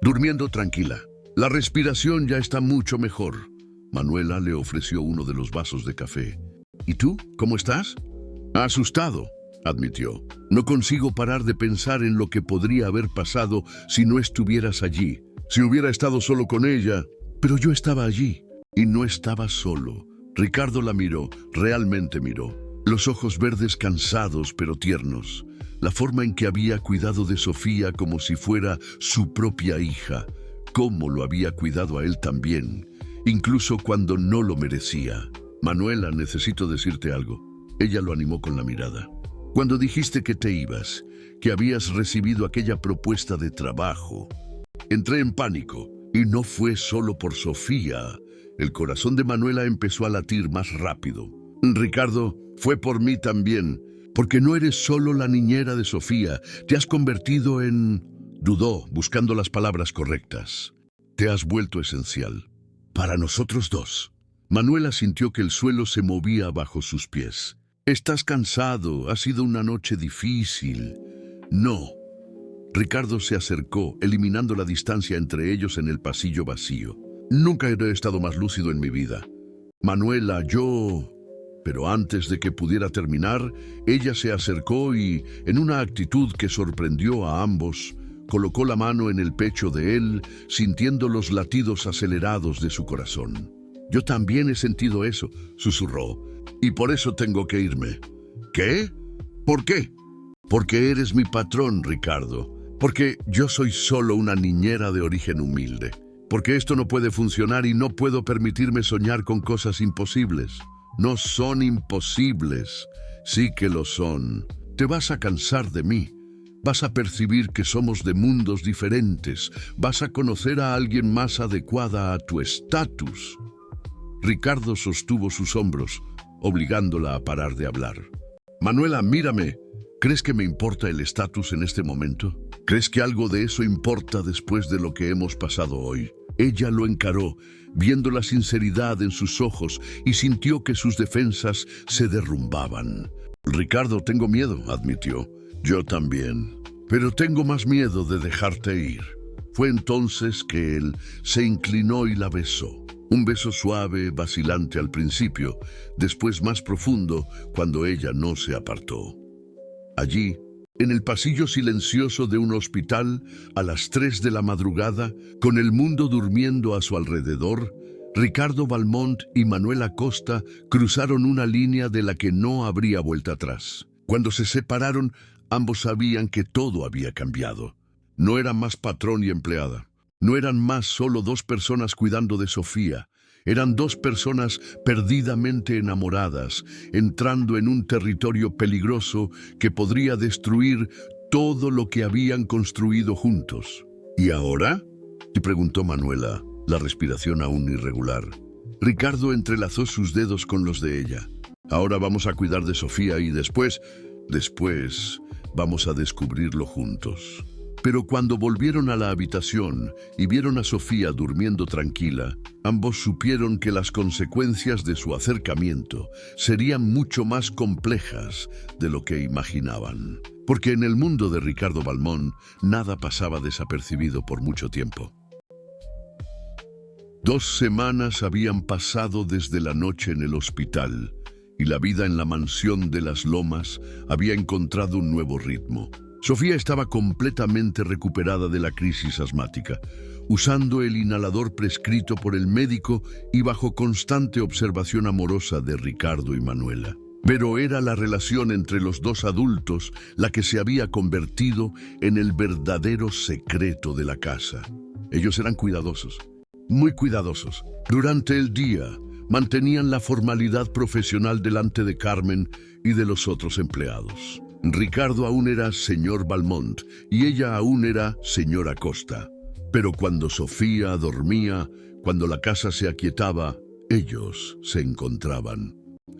Durmiendo tranquila. La respiración ya está mucho mejor. Manuela le ofreció uno de los vasos de café. ¿Y tú? ¿Cómo estás? Asustado, admitió. No consigo parar de pensar en lo que podría haber pasado si no estuvieras allí. Si hubiera estado solo con ella. Pero yo estaba allí y no estaba solo. Ricardo la miró, realmente miró. Los ojos verdes cansados pero tiernos. La forma en que había cuidado de Sofía como si fuera su propia hija. Cómo lo había cuidado a él también, incluso cuando no lo merecía. Manuela, necesito decirte algo. Ella lo animó con la mirada. Cuando dijiste que te ibas, que habías recibido aquella propuesta de trabajo, entré en pánico, y no fue solo por Sofía. El corazón de Manuela empezó a latir más rápido. Ricardo, fue por mí también, porque no eres solo la niñera de Sofía, te has convertido en... Dudó, buscando las palabras correctas. Te has vuelto esencial. Para nosotros dos. Manuela sintió que el suelo se movía bajo sus pies. Estás cansado, ha sido una noche difícil. No. Ricardo se acercó, eliminando la distancia entre ellos en el pasillo vacío. Nunca he estado más lúcido en mi vida. Manuela, yo... Pero antes de que pudiera terminar, ella se acercó y, en una actitud que sorprendió a ambos, colocó la mano en el pecho de él, sintiendo los latidos acelerados de su corazón. Yo también he sentido eso, susurró, y por eso tengo que irme. ¿Qué? ¿Por qué? Porque eres mi patrón, Ricardo. Porque yo soy solo una niñera de origen humilde. Porque esto no puede funcionar y no puedo permitirme soñar con cosas imposibles. No son imposibles. Sí que lo son. Te vas a cansar de mí. Vas a percibir que somos de mundos diferentes. Vas a conocer a alguien más adecuada a tu estatus. Ricardo sostuvo sus hombros, obligándola a parar de hablar. Manuela, mírame. ¿Crees que me importa el estatus en este momento? ¿Crees que algo de eso importa después de lo que hemos pasado hoy? Ella lo encaró, viendo la sinceridad en sus ojos, y sintió que sus defensas se derrumbaban. Ricardo, tengo miedo, admitió. Yo también. Pero tengo más miedo de dejarte ir. Fue entonces que él se inclinó y la besó. Un beso suave, vacilante al principio, después más profundo cuando ella no se apartó. Allí, en el pasillo silencioso de un hospital, a las 3 de la madrugada, con el mundo durmiendo a su alrededor, Ricardo Balmont y Manuela Costa cruzaron una línea de la que no habría vuelta atrás. Cuando se separaron, ambos sabían que todo había cambiado. No eran más patrón y empleada. No eran más solo dos personas cuidando de Sofía. Eran dos personas perdidamente enamoradas, entrando en un territorio peligroso que podría destruir todo lo que habían construido juntos. ¿Y ahora?, le preguntó Manuela, la respiración aún irregular. Ricardo entrelazó sus dedos con los de ella. Ahora vamos a cuidar de Sofía y después vamos a descubrirlo juntos. Pero cuando volvieron a la habitación y vieron a Sofía durmiendo tranquila, ambos supieron que las consecuencias de su acercamiento serían mucho más complejas de lo que imaginaban. Porque en el mundo de Ricardo Balmont, nada pasaba desapercibido por mucho tiempo. 2 semanas habían pasado desde la noche en el hospital y la vida en la mansión de las Lomas había encontrado un nuevo ritmo. Sofía estaba completamente recuperada de la crisis asmática, usando el inhalador prescrito por el médico y bajo constante observación amorosa de Ricardo y Manuela. Pero era la relación entre los dos adultos la que se había convertido en el verdadero secreto de la casa. Ellos eran cuidadosos, muy cuidadosos. Durante el día, mantenían la formalidad profesional delante de Carmen y de los otros empleados. Ricardo aún era señor Valmont y ella aún era señora Costa. Pero cuando Sofía dormía, cuando la casa se aquietaba, ellos se encontraban.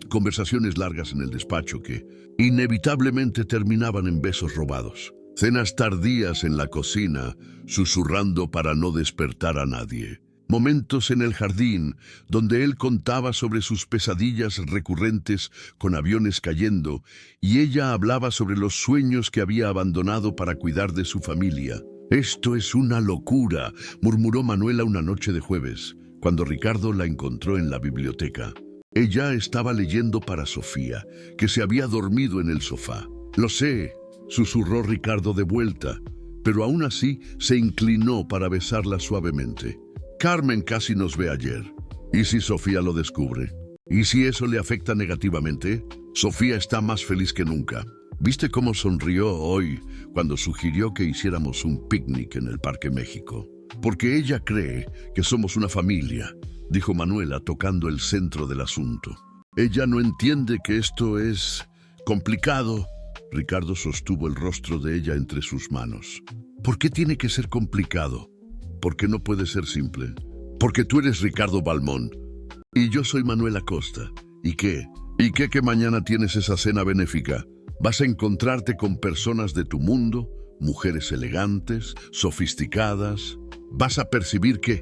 Conversaciones largas en el despacho que inevitablemente terminaban en besos robados. Cenas tardías en la cocina, susurrando para no despertar a nadie. Momentos en el jardín, donde él contaba sobre sus pesadillas recurrentes con aviones cayendo, y ella hablaba sobre los sueños que había abandonado para cuidar de su familia. «Esto es una locura», murmuró Manuela una noche de jueves, cuando Ricardo la encontró en la biblioteca. Ella estaba leyendo para Sofía, que se había dormido en el sofá. «Lo sé», susurró Ricardo de vuelta, pero aún así se inclinó para besarla suavemente. «Carmen casi nos ve ayer. ¿Y si Sofía lo descubre? ¿Y si eso le afecta negativamente? Sofía está más feliz que nunca. ¿Viste cómo sonrió hoy cuando sugirió que hiciéramos un picnic en el Parque México? Porque ella cree que somos una familia», dijo Manuela tocando el centro del asunto. «Ella no entiende que esto es complicado». Ricardo sostuvo el rostro de ella entre sus manos. «¿Por qué tiene que ser complicado? ¿Por qué no puede ser simple? Porque tú eres Ricardo Valmont y yo soy Manuela Costa. ¿Y qué? ¿Y qué que mañana tienes esa cena benéfica? Vas a encontrarte con personas de tu mundo, mujeres elegantes, sofisticadas. Vas a percibir que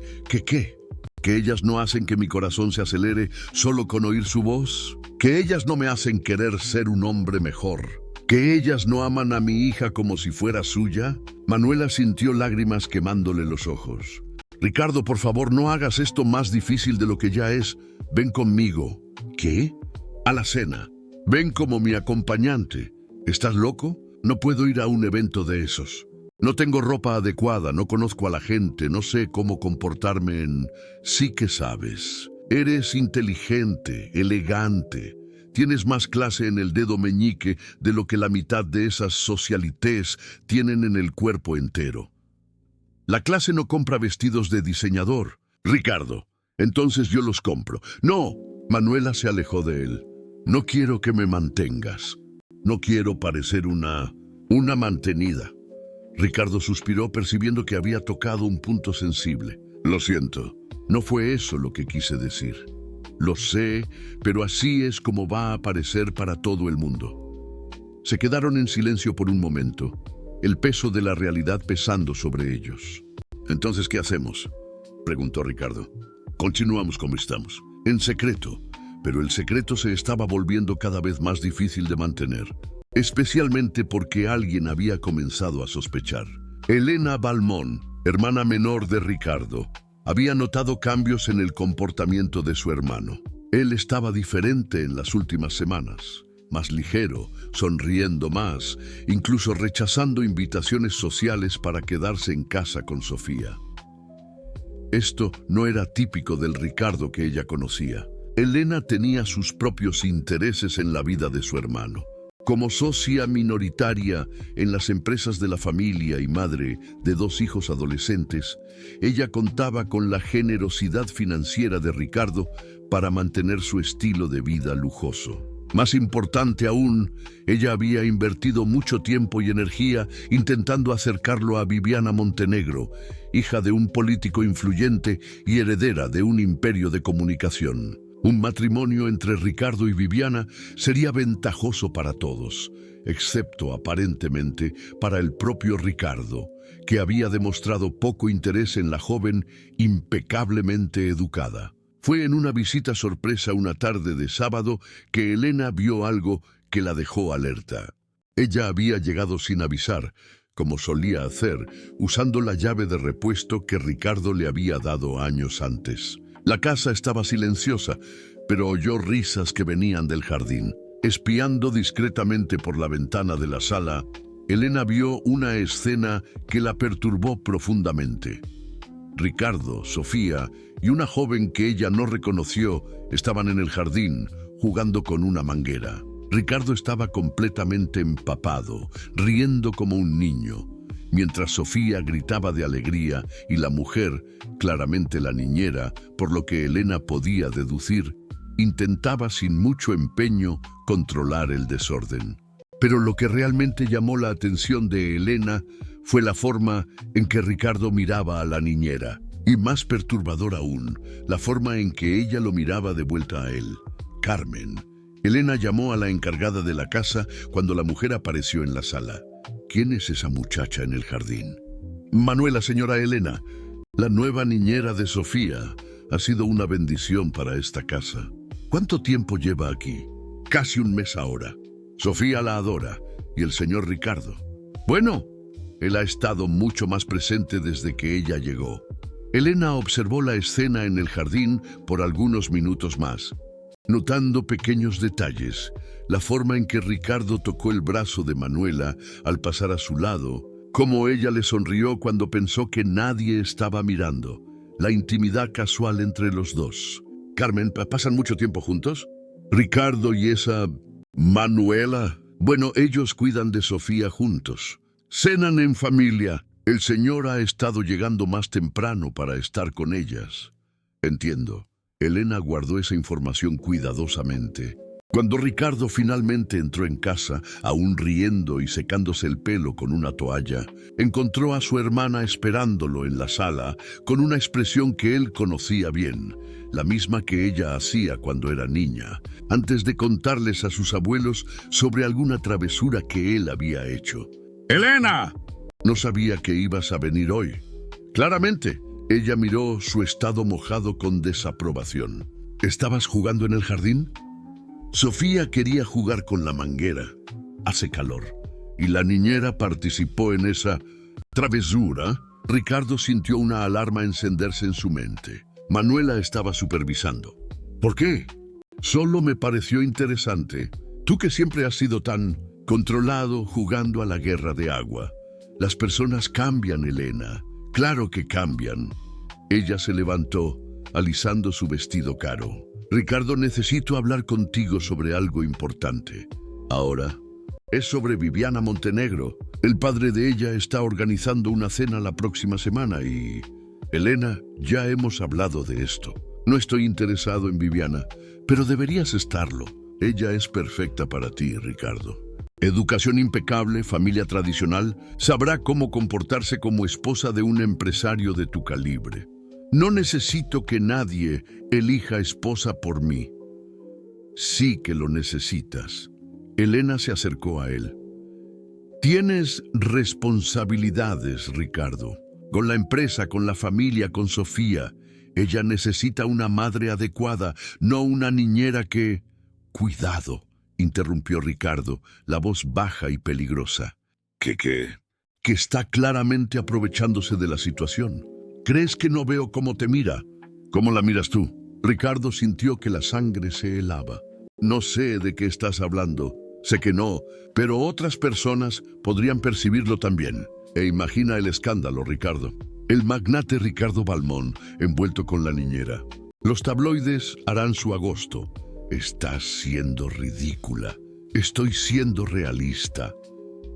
ellas no hacen que mi corazón se acelere solo con oír su voz, que ellas no me hacen querer ser un hombre mejor, que ellas no aman a mi hija como si fuera suya». Manuela sintió lágrimas quemándole los ojos. «Ricardo, por favor, no hagas esto más difícil de lo que ya es. Ven conmigo». «¿Qué?» «A la cena. Ven como mi acompañante». «¿Estás loco? No puedo ir a un evento de esos. No tengo ropa adecuada, no conozco a la gente, no sé cómo comportarme en...». «Sí que sabes. Eres inteligente, elegante. Tienes más clase en el dedo meñique de lo que la mitad de esas socialités tienen en el cuerpo entero. La clase no compra vestidos de diseñador. Ricardo, entonces yo los compro». «No». Manuela se alejó de él. «No quiero que me mantengas. No quiero parecer una mantenida». Ricardo suspiró percibiendo que había tocado un punto sensible. «Lo siento, no fue eso lo que quise decir. Lo sé, pero así es como va a parecer para todo el mundo». Se quedaron en silencio por un momento, el peso de la realidad pesando sobre ellos. «¿Entonces qué hacemos?», preguntó Ricardo. «Continuamos como estamos, en secreto», pero el secreto se estaba volviendo cada vez más difícil de mantener, especialmente porque alguien había comenzado a sospechar. Elena Valmont, hermana menor de Ricardo, había notado cambios en el comportamiento de su hermano. Él estaba diferente en las últimas semanas, más ligero, sonriendo más, incluso rechazando invitaciones sociales para quedarse en casa con Sofía. Esto no era típico del Ricardo que ella conocía. Elena tenía sus propios intereses en la vida de su hermano. Como socia minoritaria en las empresas de la familia y madre de 2 hijos adolescentes, ella contaba con la generosidad financiera de Ricardo para mantener su estilo de vida lujoso. Más importante aún, ella había invertido mucho tiempo y energía intentando acercarlo a Viviana Montenegro, hija de un político influyente y heredera de un imperio de comunicación. Un matrimonio entre Ricardo y Viviana sería ventajoso para todos, excepto aparentemente para el propio Ricardo, que había demostrado poco interés en la joven impecablemente educada. Fue en una visita sorpresa una tarde de sábado que Elena vio algo que la dejó alerta. Ella había llegado sin avisar, como solía hacer, usando la llave de repuesto que Ricardo le había dado años antes. La casa estaba silenciosa, pero oyó risas que venían del jardín. Espiando discretamente por la ventana de la sala, Elena vio una escena que la perturbó profundamente. Ricardo, Sofía y una joven que ella no reconoció estaban en el jardín jugando con una manguera. Ricardo estaba completamente empapado, riendo como un niño, mientras Sofía gritaba de alegría y la mujer, claramente la niñera, por lo que Elena podía deducir, intentaba sin mucho empeño controlar el desorden. Pero lo que realmente llamó la atención de Elena fue la forma en que Ricardo miraba a la niñera, y más perturbador aún, la forma en que ella lo miraba de vuelta a él. Carmen. Elena llamó a la encargada de la casa cuando la mujer apareció en la sala. ¿Quién es esa muchacha en el jardín? Manuela, señora Elena. La nueva niñera de Sofía. Ha sido una bendición para esta casa. ¿Cuánto tiempo lleva aquí? Casi un mes ahora. Sofía la adora. ¿Y el señor Ricardo? Bueno, él ha estado mucho más presente desde que ella llegó. Elena observó la escena en el jardín por algunos minutos más, notando pequeños detalles, la forma en que Ricardo tocó el brazo de Manuela al pasar a su lado, cómo ella le sonrió cuando pensó que nadie estaba mirando, la intimidad casual entre los dos. Carmen, ¿pasan mucho tiempo juntos? Ricardo y esa Manuela. Bueno, ellos cuidan de Sofía juntos. Cenan en familia. El señor ha estado llegando más temprano para estar con ellas. Entiendo. Elena guardó esa información cuidadosamente. Cuando Ricardo finalmente entró en casa, aún riendo y secándose el pelo con una toalla, encontró a su hermana esperándolo en la sala con una expresión que él conocía bien, la misma que ella hacía cuando era niña, antes de contarles a sus abuelos sobre alguna travesura que él había hecho. ¡Elena! No sabía que ibas a venir hoy. Claramente. Ella miró su estado mojado con desaprobación. ¿Estabas jugando en el jardín? Sofía quería jugar con la manguera. Hace calor. Y la niñera participó en esa travesura. Ricardo sintió una alarma encenderse en su mente. Manuela estaba supervisando. ¿Por qué? Solo me pareció interesante. Tú que siempre has sido tan controlado jugando a la guerra de agua. Las personas cambian, Elena. Claro que cambian. Ella se levantó, alisando su vestido caro. Ricardo, necesito hablar contigo sobre algo importante. Ahora, es sobre Viviana Montenegro. El padre de ella está organizando una cena la próxima semana y... Elena, ya hemos hablado de esto. No estoy interesado en Viviana, pero deberías estarlo. Ella es perfecta para ti, Ricardo. Educación impecable, familia tradicional, sabrá cómo comportarse como esposa de un empresario de tu calibre. No necesito que nadie elija esposa por mí. Sí que lo necesitas. Elena se acercó a él. Tienes responsabilidades, Ricardo. Con la empresa, con la familia, con Sofía. Ella necesita una madre adecuada, no una niñera que... Cuidado. Interrumpió Ricardo, la voz baja y peligrosa. ¿Qué? Que está claramente aprovechándose de la situación. ¿Crees que no veo cómo te mira? ¿Cómo la miras tú? Ricardo sintió que la sangre se helaba. No sé de qué estás hablando. Sé que no, pero otras personas podrían percibirlo también. E imagina el escándalo, Ricardo. El magnate Ricardo Balmón, envuelto con la niñera. Los tabloides harán su agosto. Estás siendo ridícula. Estoy siendo realista.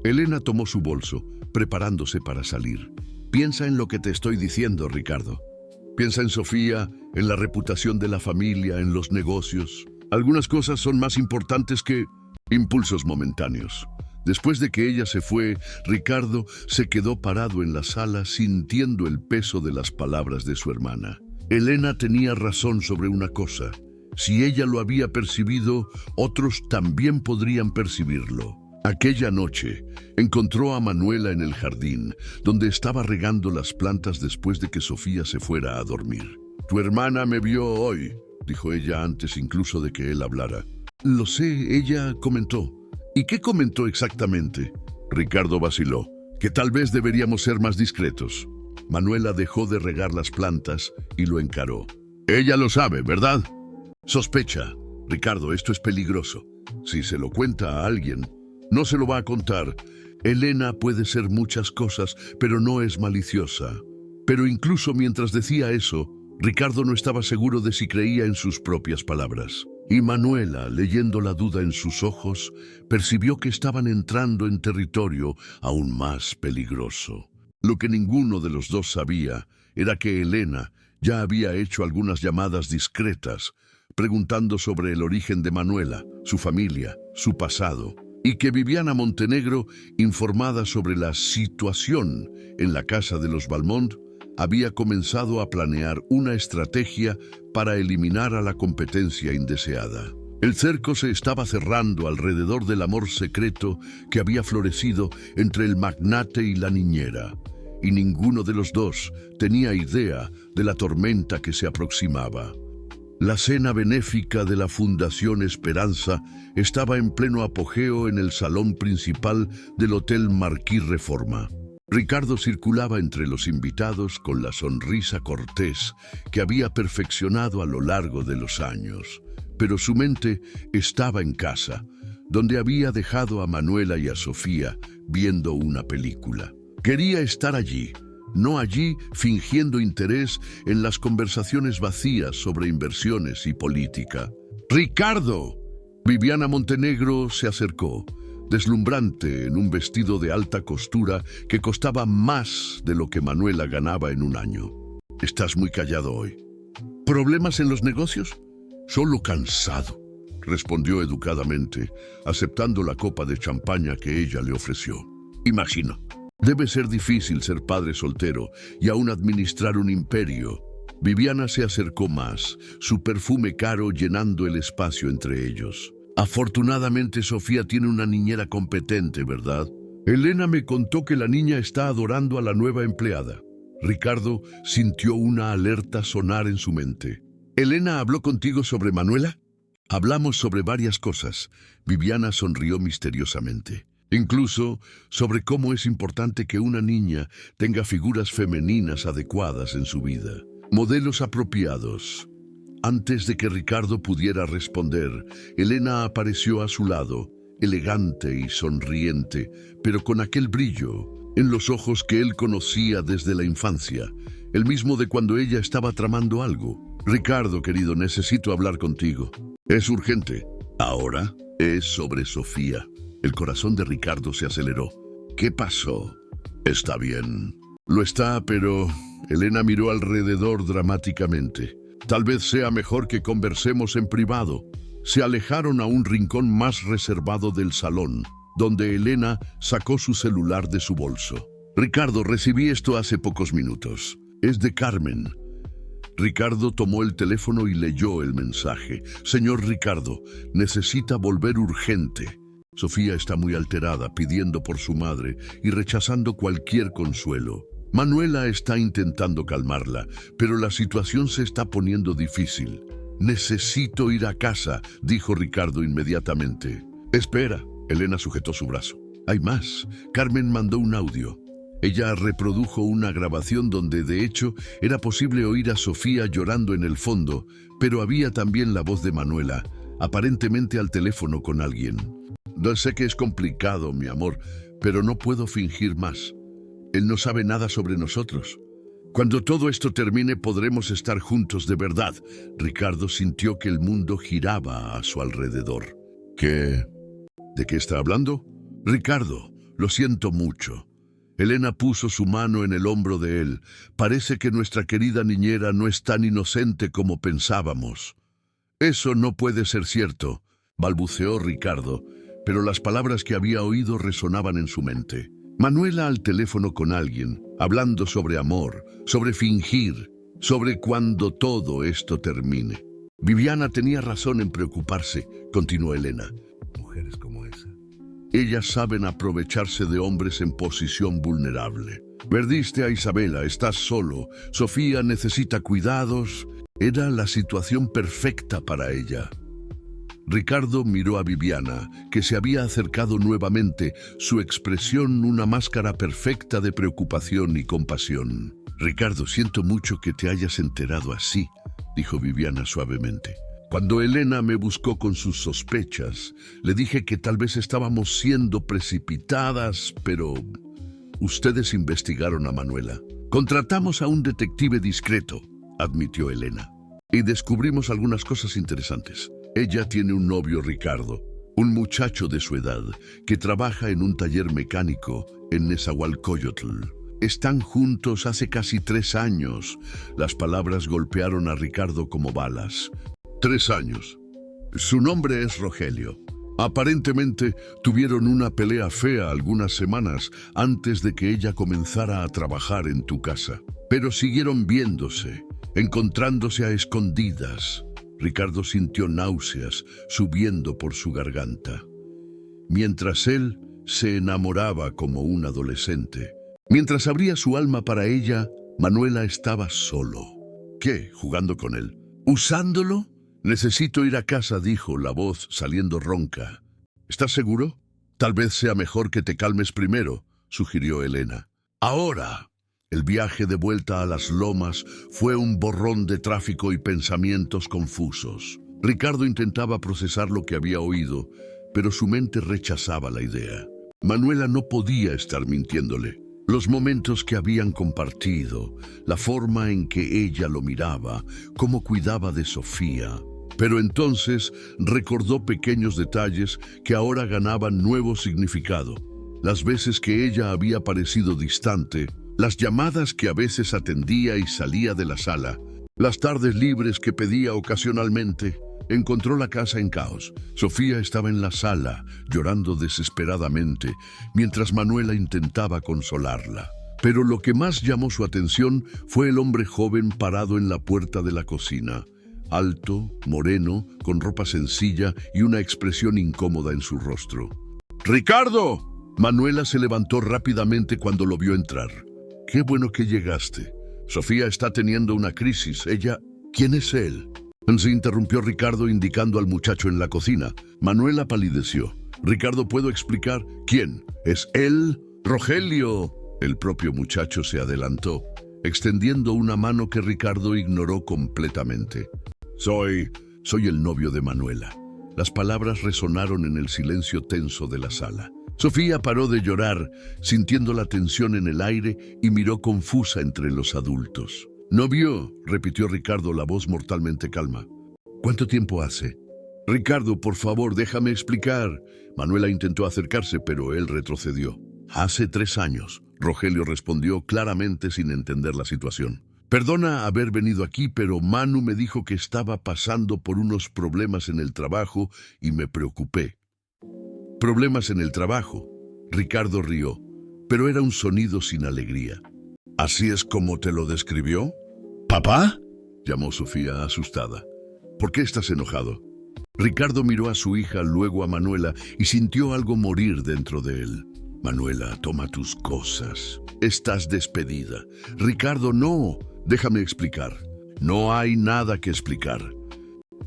Elena tomó su bolso, preparándose para salir. Piensa en lo que te estoy diciendo, Ricardo. Piensa en Sofía, en la reputación de la familia, en los negocios. Algunas cosas son más importantes que impulsos momentáneos. Después de que ella se fue, Ricardo se quedó parado en la sala sintiendo el peso de las palabras de su hermana. Elena tenía razón sobre una cosa. Si ella lo había percibido, otros también podrían percibirlo. Aquella noche, encontró a Manuela en el jardín, donde estaba regando las plantas después de que Sofía se fuera a dormir. «Tu hermana me vio hoy», dijo ella antes incluso de que él hablara. «Lo sé», ella comentó. «¿Y qué comentó exactamente?» Ricardo vaciló. que tal vez deberíamos ser más discretos. Manuela dejó de regar las plantas y lo encaró. Ella lo sabe, ¿verdad? Sospecha. Ricardo, esto es peligroso. Si se lo cuenta a alguien, no se lo va a contar. Elena puede ser muchas cosas, pero no es maliciosa. Pero incluso mientras decía eso, Ricardo no estaba seguro de si creía en sus propias palabras. Y Manuela, leyendo la duda en sus ojos, percibió que estaban entrando en territorio aún más peligroso. Lo que ninguno de los dos sabía era que Elena ya había hecho algunas llamadas discretas, preguntando sobre el origen de Manuela, su familia, su pasado, y que Viviana Montenegro, informada sobre la situación en la casa de los Valmont, había comenzado a planear una estrategia para eliminar a la competencia indeseada. El cerco se estaba cerrando alrededor del amor secreto que había florecido entre el magnate y la niñera, y ninguno de los dos tenía idea de la tormenta que se aproximaba. La cena benéfica de la Fundación Esperanza estaba en pleno apogeo en el salón principal del Hotel Marquis Reforma. Ricardo circulaba entre los invitados con la sonrisa cortés que había perfeccionado a lo largo de los años, pero su mente estaba en casa, donde había dejado a Manuela y a Sofía viendo una película. Quería estar allí, no allí fingiendo interés en las conversaciones vacías sobre inversiones y política. ¡Ricardo! Viviana Montenegro se acercó, deslumbrante en un vestido de alta costura que costaba más de lo que Manuela ganaba en un año. Estás muy callado hoy. ¿Problemas en los negocios? Solo cansado, respondió educadamente, aceptando la copa de champaña que ella le ofreció. Imagino. Debe ser difícil ser padre soltero y aún administrar un imperio. Viviana se acercó más, su perfume caro llenando el espacio entre ellos. Afortunadamente Sofía tiene una niñera competente, ¿verdad? Elena me contó que la niña está adorando a la nueva empleada. Ricardo sintió una alerta sonar en su mente. ¿Elena habló contigo sobre Manuela? Hablamos sobre varias cosas. Viviana sonrió misteriosamente. Incluso sobre cómo es importante que una niña tenga figuras femeninas adecuadas en su vida. Modelos apropiados. Antes de que Ricardo pudiera responder, Elena apareció a su lado, elegante y sonriente, pero con aquel brillo en los ojos que él conocía desde la infancia, el mismo de cuando ella estaba tramando algo. Ricardo, querido, necesito hablar contigo. Es urgente. Ahora es sobre Sofía. El corazón de Ricardo se aceleró. ¿Qué pasó? Está bien. Lo está, pero... Elena miró alrededor dramáticamente. Tal vez sea mejor que conversemos en privado. Se alejaron a un rincón más reservado del salón, donde Elena sacó su celular de su bolso. Ricardo, recibí esto hace pocos minutos. Es de Carmen. Ricardo tomó el teléfono y leyó el mensaje. Señor Ricardo, necesita volver urgente. Sofía está muy alterada, pidiendo por su madre y rechazando cualquier consuelo. Manuela está intentando calmarla, pero la situación se está poniendo difícil. Necesito ir a casa, dijo Ricardo inmediatamente. Espera, Elena sujetó su brazo. Hay más. Carmen mandó un audio. Ella reprodujo una grabación donde de hecho era posible oír a Sofía llorando en el fondo, pero había también la voz de Manuela, aparentemente al teléfono con alguien. No sé que es complicado, mi amor, pero no puedo fingir más. Él no sabe nada sobre nosotros. Cuando todo esto termine podremos estar juntos de verdad. Ricardo sintió que el mundo giraba a su alrededor. ¿Qué? ¿De qué está hablando? Ricardo, lo siento mucho. Elena puso su mano en el hombro de él. Parece que nuestra querida niñera no es tan inocente como pensábamos. Eso no puede ser cierto, balbuceó Ricardo, pero las palabras que había oído resonaban en su mente. Manuela al teléfono con alguien, hablando sobre amor, sobre fingir, sobre cuando todo esto termine. Viviana tenía razón en preocuparse, continuó Elena. Mujeres como esa. Ellas saben aprovecharse de hombres en posición vulnerable. Perdiste a Isabela, estás solo. Sofía necesita cuidados. Era la situación perfecta para ella. Ricardo miró a Viviana, que se había acercado nuevamente, su expresión una máscara perfecta de preocupación y compasión. «Ricardo, siento mucho que te hayas enterado así», dijo Viviana suavemente. «Cuando Elena me buscó con sus sospechas, le dije que tal vez estábamos siendo precipitadas, pero ustedes investigaron a Manuela. Contratamos a un detective discreto», admitió Elena, «y descubrimos algunas cosas interesantes. Ella tiene un novio, Ricardo, un muchacho de su edad, que trabaja en un taller mecánico en Nezahualcóyotl. Están juntos hace casi 3 años». Las palabras golpearon a Ricardo como balas. 3 años. Su nombre es Rogelio. Aparentemente tuvieron una pelea fea algunas semanas antes de que ella comenzara a trabajar en tu casa. Pero siguieron viéndose, encontrándose a escondidas. Ricardo sintió náuseas subiendo por su garganta. Mientras él se enamoraba como un adolescente. Mientras abría su alma para ella, Manuela estaba solo. ¿Qué? ¿Jugando con él? ¿Usándolo? «Necesito ir a casa», dijo la voz saliendo ronca. «¿Estás seguro? Tal vez sea mejor que te calmes primero», sugirió Elena. «Ahora». El viaje de vuelta a las lomas fue un borrón de tráfico y pensamientos confusos. Ricardo intentaba procesar lo que había oído, pero su mente rechazaba la idea. Manuela no podía estar mintiéndole. Los momentos que habían compartido, la forma en que ella lo miraba, cómo cuidaba de Sofía. Pero entonces recordó pequeños detalles que ahora ganaban nuevo significado. Las veces que ella había parecido distante, las llamadas que a veces atendía y salía de la sala, las tardes libres que pedía ocasionalmente. Encontró la casa en caos. Sofía estaba en la sala, llorando desesperadamente, mientras Manuela intentaba consolarla. Pero lo que más llamó su atención fue el hombre joven parado en la puerta de la cocina. Alto, moreno, con ropa sencilla y una expresión incómoda en su rostro. «¡Ricardo!». Manuela se levantó rápidamente cuando lo vio entrar. «Qué bueno que llegaste. Sofía está teniendo una crisis. Ella... ¿Quién es él?». Se interrumpió Ricardo indicando al muchacho en la cocina. Manuela palideció. «Ricardo, ¿puedo explicar? ¿Quién? ¿Es él? ¡Rogelio!». El propio muchacho se adelantó, extendiendo una mano que Ricardo ignoró completamente. Soy el novio de Manuela». Las palabras resonaron en el silencio tenso de la sala. Sofía paró de llorar, sintiendo la tensión en el aire, y miró confusa entre los adultos. «¿Novio?», repitió Ricardo, la voz mortalmente calma. «¿Cuánto tiempo hace?». «Ricardo, por favor, déjame explicar». Manuela intentó acercarse, pero él retrocedió. «Hace 3 años», Rogelio respondió claramente sin entender la situación. «Perdona haber venido aquí, pero Manu me dijo que estaba pasando por unos problemas en el trabajo y me preocupé». «¿Problemas en el trabajo?». Ricardo rió, pero era un sonido sin alegría. «¿Así es como te lo describió?». «¿Papá?», llamó Sofía asustada. «¿Por qué estás enojado?». Ricardo miró a su hija, luego a Manuela, y sintió algo morir dentro de él. «Manuela, toma tus cosas. Estás despedida». «Ricardo, no. Déjame explicar». «No hay nada que explicar.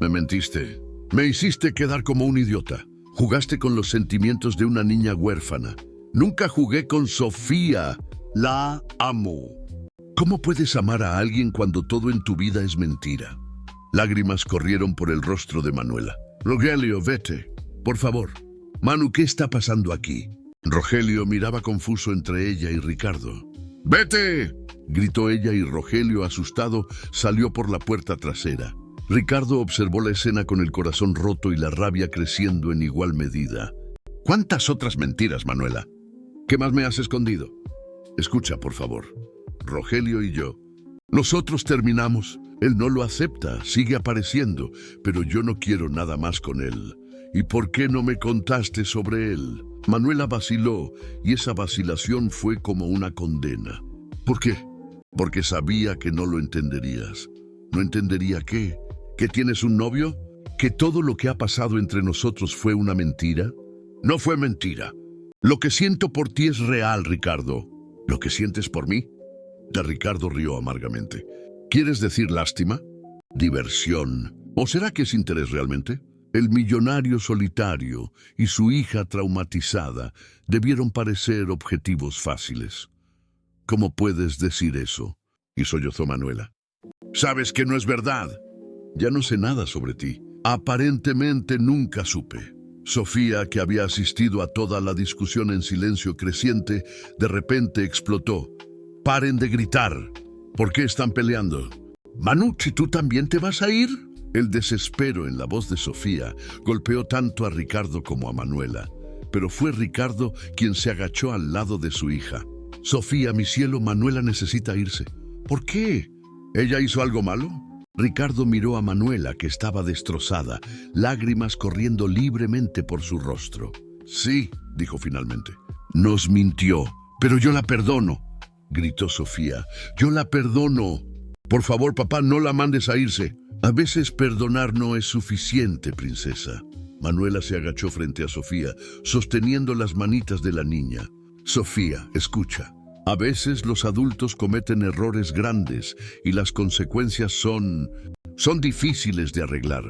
Me mentiste. Me hiciste quedar como un idiota. Jugaste con los sentimientos de una niña huérfana. Nunca jugué con Sofía. La amo». «¿Cómo puedes amar a alguien cuando todo en tu vida es mentira?». Lágrimas corrieron por el rostro de Manuela. «Rogelio, vete. Por favor». «Manu, ¿qué está pasando aquí?». Rogelio miraba confuso entre ella y Ricardo. «¡Vete!», gritó ella, y Rogelio, asustado, salió por la puerta trasera. Ricardo observó la escena con el corazón roto y la rabia creciendo en igual medida. «¿Cuántas otras mentiras, Manuela? ¿Qué más me has escondido?». «Escucha, por favor. Rogelio y yo. Nosotros terminamos. Él no lo acepta, sigue apareciendo, pero yo no quiero nada más con él. ¿Y por qué no me contaste sobre él?». Manuela vaciló, y esa vacilación fue como una condena. «¿Por qué?». «Porque sabía que no lo entenderías». «¿No entendería qué? ¿Que tienes un novio? ¿Que todo lo que ha pasado entre nosotros fue una mentira?». «No fue mentira. Lo que siento por ti es real, Ricardo». «¿Lo que sientes por mí?». De Ricardo rió amargamente. «¿Quieres decir lástima? ¿Diversión? ¿O será que es interés realmente?». El millonario solitario y su hija traumatizada debieron parecer objetivos fáciles. ¿Cómo puedes decir eso? Y sollozó Manuela. Sabes que no es verdad. Ya no sé nada sobre ti. Aparentemente nunca supe. Sofía, que había asistido a toda la discusión en silencio creciente, de repente explotó. ¡Paren de gritar! ¿Por qué están peleando? Manu, ¿si tú también te vas a ir? El desespero en la voz de Sofía golpeó tanto a Ricardo como a Manuela, pero fue Ricardo quien se agachó al lado de su hija. Sofía, mi cielo, Manuela necesita irse. ¿Por qué? ¿Ella hizo algo malo? Ricardo miró a Manuela, que estaba destrozada, lágrimas corriendo libremente por su rostro. Sí, dijo finalmente. Nos mintió, pero yo la perdono, gritó Sofía. Yo la perdono. Por favor, papá, no la mandes a irse. A veces perdonar no es suficiente, princesa. Manuela se agachó frente a Sofía, sosteniendo las manitas de la niña. Sofía, escucha. A veces los adultos cometen errores grandes y las consecuencias son difíciles de arreglar.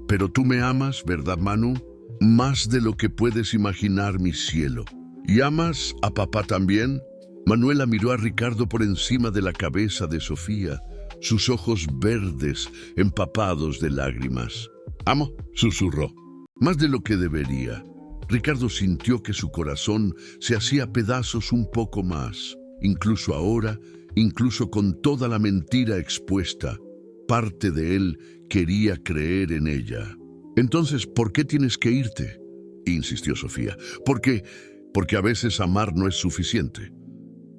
Pero tú me amas, ¿verdad, Manu? Más de lo que puedes imaginar, mi cielo. ¿Y amas a papá también? Manuela miró a Ricardo por encima de la cabeza de Sofía, sus ojos verdes, empapados de lágrimas. «Amo», susurró. Más de lo que debería. Ricardo sintió que su corazón se hacía pedazos un poco más. Incluso ahora, incluso con toda la mentira expuesta, parte de él quería creer en ella. «Entonces, ¿por qué tienes que irte?», insistió Sofía. Porque a veces amar no es suficiente.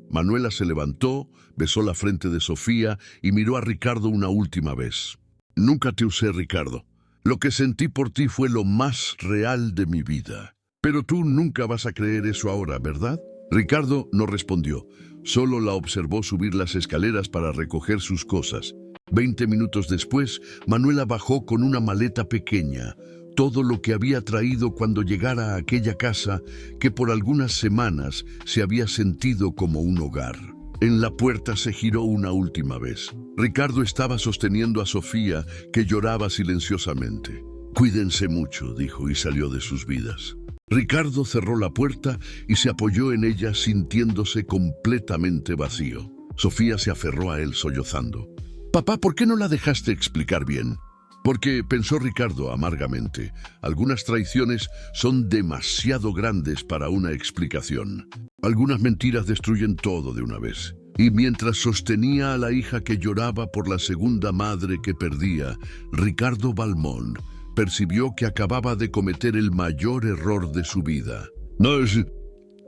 Manuela se levantó, besó la frente de Sofía y miró a Ricardo una última vez. «Nunca te usé, Ricardo. Lo que sentí por ti fue lo más real de mi vida. Pero tú nunca vas a creer eso ahora, ¿verdad?». Ricardo no respondió. Solo la observó subir las escaleras para recoger sus cosas. 20 minutos después, Manuela bajó con una maleta pequeña, todo lo que había traído cuando llegara a aquella casa que por algunas semanas se había sentido como un hogar. En la puerta se giró una última vez. Ricardo estaba sosteniendo a Sofía, que lloraba silenciosamente. «Cuídense mucho», dijo, y salió de sus vidas. Ricardo cerró la puerta y se apoyó en ella, sintiéndose completamente vacío. Sofía se aferró a él sollozando. «Papá, ¿por qué no la dejaste explicar bien?». «Porque», pensó Ricardo amargamente, «algunas traiciones son demasiado grandes para una explicación. Algunas mentiras destruyen todo de una vez». Y mientras sostenía a la hija que lloraba por la segunda madre que perdía, Ricardo Balmón percibió que acababa de cometer el mayor error de su vida.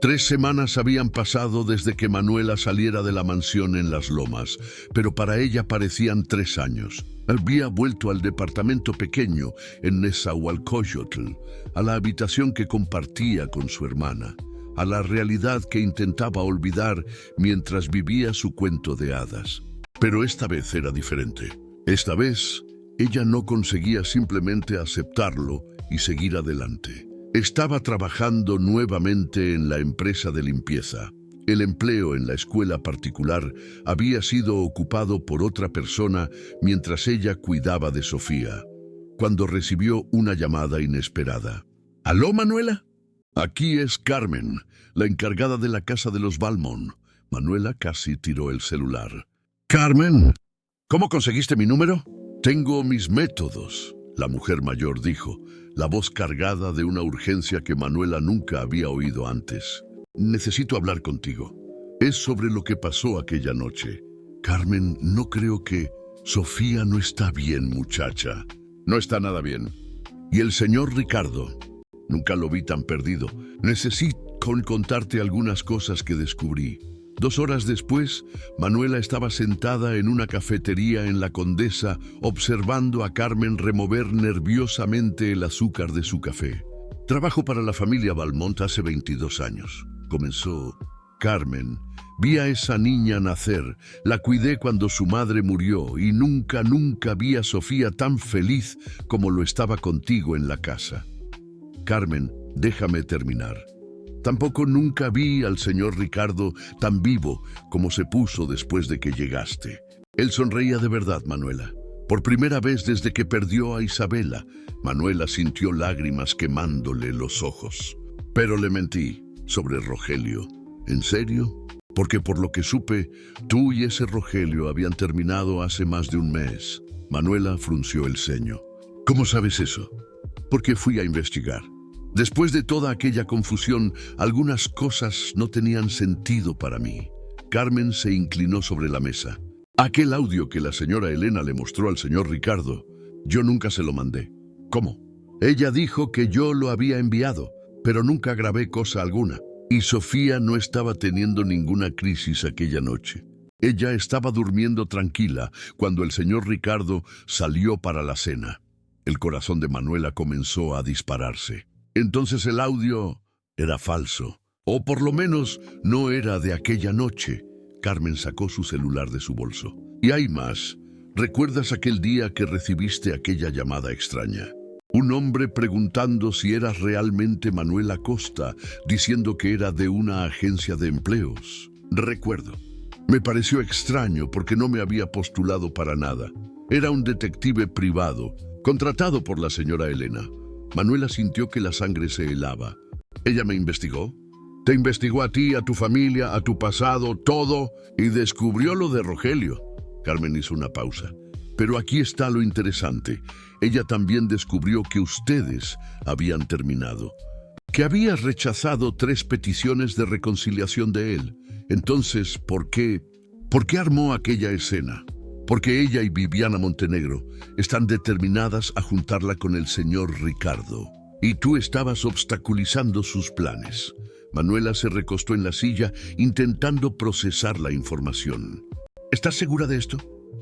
3 semanas habían pasado desde que Manuela saliera de la mansión en Las Lomas, pero para ella parecían 3 años. Había vuelto al departamento pequeño en Nezahualcóyotl, a la habitación que compartía con su hermana, a la realidad que intentaba olvidar mientras vivía su cuento de hadas. Pero esta vez era diferente. Esta vez, ella no conseguía simplemente aceptarlo y seguir adelante. Estaba trabajando nuevamente en la empresa de limpieza. El empleo en la escuela particular había sido ocupado por otra persona mientras ella cuidaba de Sofía, cuando recibió una llamada inesperada. «¿Aló, Manuela?» «Aquí es Carmen, la encargada de la casa de los Balmón». Manuela casi tiró el celular. «Carmen, ¿cómo conseguiste mi número?» «Tengo mis métodos», la mujer mayor dijo, la voz cargada de una urgencia que Manuela nunca había oído antes. «Necesito hablar contigo. Es sobre lo que pasó aquella noche». «Carmen, no creo que...» «Sofía no está bien, muchacha». «No está nada bien». «¿Y el señor Ricardo?» «Nunca lo vi tan perdido. Necesito contarte algunas cosas que descubrí». 2 horas después, Manuela estaba sentada en una cafetería en La Condesa, observando a Carmen remover nerviosamente el azúcar de su café. «Trabajo para la familia Balmont hace 22 años», comenzó. «Carmen, vi a esa niña nacer, la cuidé cuando su madre murió y nunca vi a Sofía tan feliz como lo estaba contigo en la casa». «Carmen, déjame terminar. Tampoco nunca vi al señor Ricardo tan vivo como se puso después de que llegaste. Él sonreía de verdad, Manuela. Por primera vez desde que perdió a Isabela, Manuela sintió lágrimas quemándole los ojos. Pero le mentí sobre Rogelio. ¿En serio? Porque por lo que supe, tú y ese Rogelio habían terminado hace más de un mes. Manuela frunció el ceño. ¿Cómo sabes eso? Porque fui a investigar. Después de toda aquella confusión, algunas cosas no tenían sentido para mí. Carmen se inclinó sobre la mesa. Aquel audio que la señora Elena le mostró al señor Ricardo, yo nunca se lo mandé. ¿Cómo? Ella dijo que yo lo había enviado, pero nunca grabé cosa alguna. Y Sofía no estaba teniendo ninguna crisis aquella noche. Ella estaba durmiendo tranquila cuando el señor Ricardo salió para la cena. El corazón de Manuela comenzó a dispararse. Entonces el audio era falso, o por lo menos no era de aquella noche. Carmen sacó su celular de su bolso. Y hay más. ¿Recuerdas aquel día que recibiste aquella llamada extraña? Un hombre preguntando si eras realmente Manuela Costa, diciendo que era de una agencia de empleos. Recuerdo. Me pareció extraño porque no me había postulado para nada. Era un detective privado, contratado por la señora Elena. Manuela sintió que la sangre se helaba. Ella me investigó. Te investigó a ti, a tu familia, a tu pasado, todo, y descubrió lo de Rogelio. Carmen hizo una pausa. Pero aquí está lo interesante. Ella también descubrió que ustedes habían terminado. Que habías rechazado 3 peticiones de reconciliación de él. Entonces, ¿por qué armó aquella escena? Porque ella y Viviana Montenegro están determinadas a juntarla con el señor Ricardo. Y tú estabas obstaculizando sus planes. Manuela se recostó en la silla intentando procesar la información. ¿Estás segura de esto?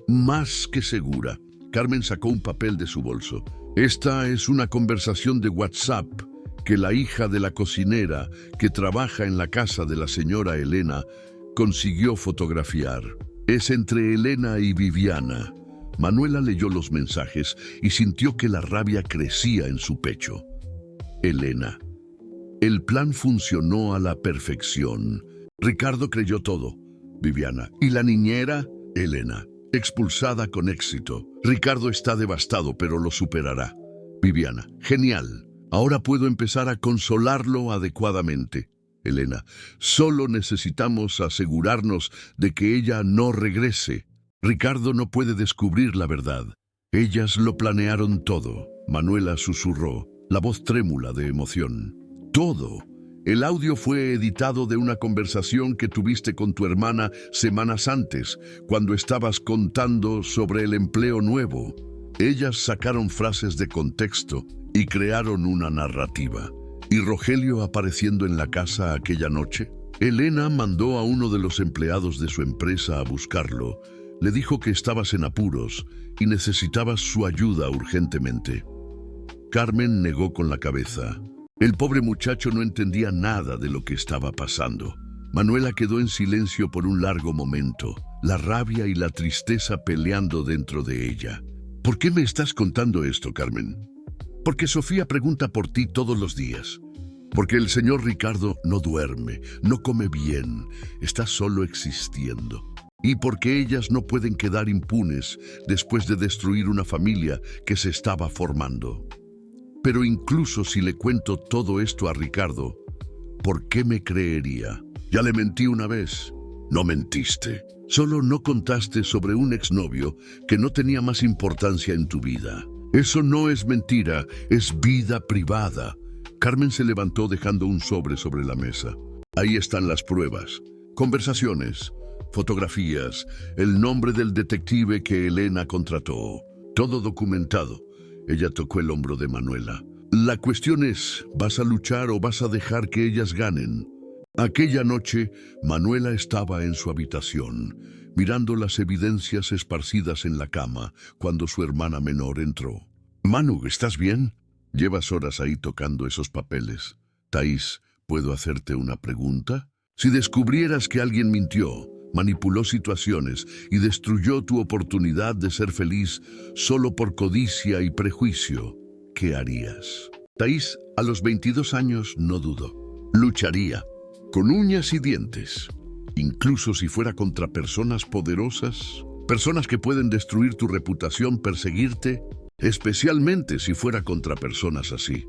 Más que segura. Carmen sacó un papel de su bolso. Esta es una conversación de WhatsApp que la hija de la cocinera que trabaja en la casa de la señora Elena consiguió fotografiar. Es entre Elena y Viviana. Manuela leyó los mensajes y sintió que la rabia crecía en su pecho. Elena. El plan funcionó a la perfección. Ricardo creyó todo. Viviana. ¿Y la niñera? Elena. Expulsada con éxito. Ricardo está devastado, pero lo superará. Viviana. Genial. Ahora puedo empezar a consolarlo adecuadamente. Elena. Solo necesitamos asegurarnos de que ella no regrese. Ricardo no puede descubrir la verdad. Ellas lo planearon todo. Manuela susurró, la voz trémula de emoción. Todo. El audio fue editado de una conversación que tuviste con tu hermana semanas antes, cuando estabas contando sobre el empleo nuevo. Ellas sacaron frases de contexto y crearon una narrativa. ¿Y Rogelio apareciendo en la casa aquella noche? Elena mandó a uno de los empleados de su empresa a buscarlo. Le dijo que estabas en apuros y necesitabas su ayuda urgentemente. Carmen negó con la cabeza. El pobre muchacho no entendía nada de lo que estaba pasando. Manuela quedó en silencio por un largo momento, la rabia y la tristeza peleando dentro de ella. ¿Por qué me estás contando esto, Carmen? Porque Sofía pregunta por ti todos los días. Porque el señor Ricardo no duerme, no come bien, está solo existiendo. Y porque ellas no pueden quedar impunes después de destruir una familia que se estaba formando. Pero incluso si le cuento todo esto a Ricardo, ¿por qué me creería? Ya le mentí una vez. No mentiste. Solo no contaste sobre un exnovio que no tenía más importancia en tu vida. Eso no es mentira, es vida privada. Carmen se levantó dejando un sobre la mesa. Ahí están las pruebas. Conversaciones, fotografías, el nombre del detective que Elena contrató. Todo documentado. Ella tocó el hombro de Manuela. La cuestión es, ¿vas a luchar o vas a dejar que ellas ganen? Aquella noche, Manuela estaba en su habitación, mirando las evidencias esparcidas en la cama, cuando su hermana menor entró. Manu, ¿estás bien? Llevas horas ahí tocando esos papeles. Thaís, ¿puedo hacerte una pregunta? Si descubrieras que alguien mintió, manipuló situaciones y destruyó tu oportunidad de ser feliz solo por codicia y prejuicio, ¿qué harías? Thaís, a los 22 años, no dudó. Lucharía, con uñas y dientes. Incluso si fuera contra personas poderosas, Personas que pueden destruir tu reputación, perseguirte, especialmente si fuera contra personas así.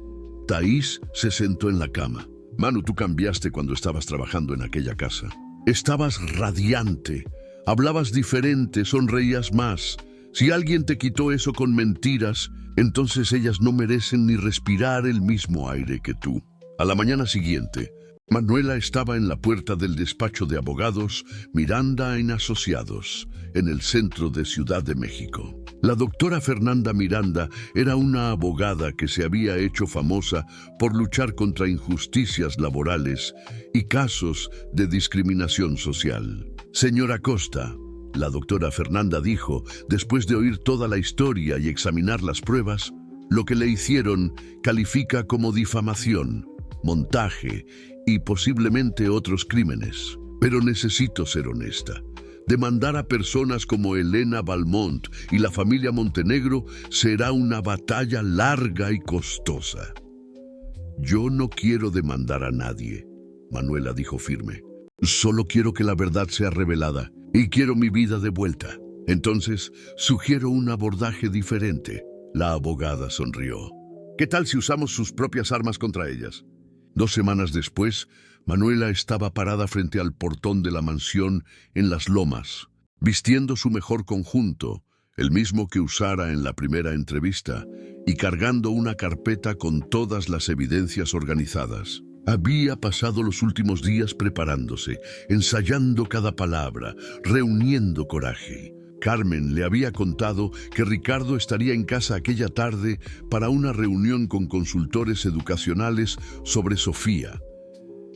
Thais se sentó en la cama. Manu, tú cambiaste cuando estabas trabajando en aquella casa. Estabas radiante, hablabas diferente, sonreías más. Si alguien te quitó eso con mentiras, entonces ellas no merecen ni respirar el mismo aire que tú. A la mañana siguiente, Manuela estaba en la puerta del despacho de abogados Miranda & Asociados, en el centro de Ciudad de México. La doctora Fernanda Miranda era una abogada que se había hecho famosa por luchar contra injusticias laborales y casos de discriminación social. Señora Costa, la doctora Fernanda dijo, después de oír toda la historia y examinar las pruebas, lo que le hicieron califica como difamación, montaje y posiblemente otros crímenes. Pero necesito ser honesta. Demandar a personas como Elena Balmont y la familia Montenegro será una batalla larga y costosa. Yo no quiero demandar a nadie, Manuela dijo firme. Solo quiero que la verdad sea revelada y quiero mi vida de vuelta. Entonces, sugiero un abordaje diferente. La abogada sonrió. ¿Qué tal si usamos sus propias armas contra ellas? 2 semanas después, Manuela estaba parada frente al portón de la mansión en Las Lomas, vistiendo su mejor conjunto, el mismo que usara en la primera entrevista, y cargando una carpeta con todas las evidencias organizadas. Había pasado los últimos días preparándose, ensayando cada palabra, reuniendo coraje. Carmen le había contado que Ricardo estaría en casa aquella tarde para una reunión con consultores educacionales sobre Sofía.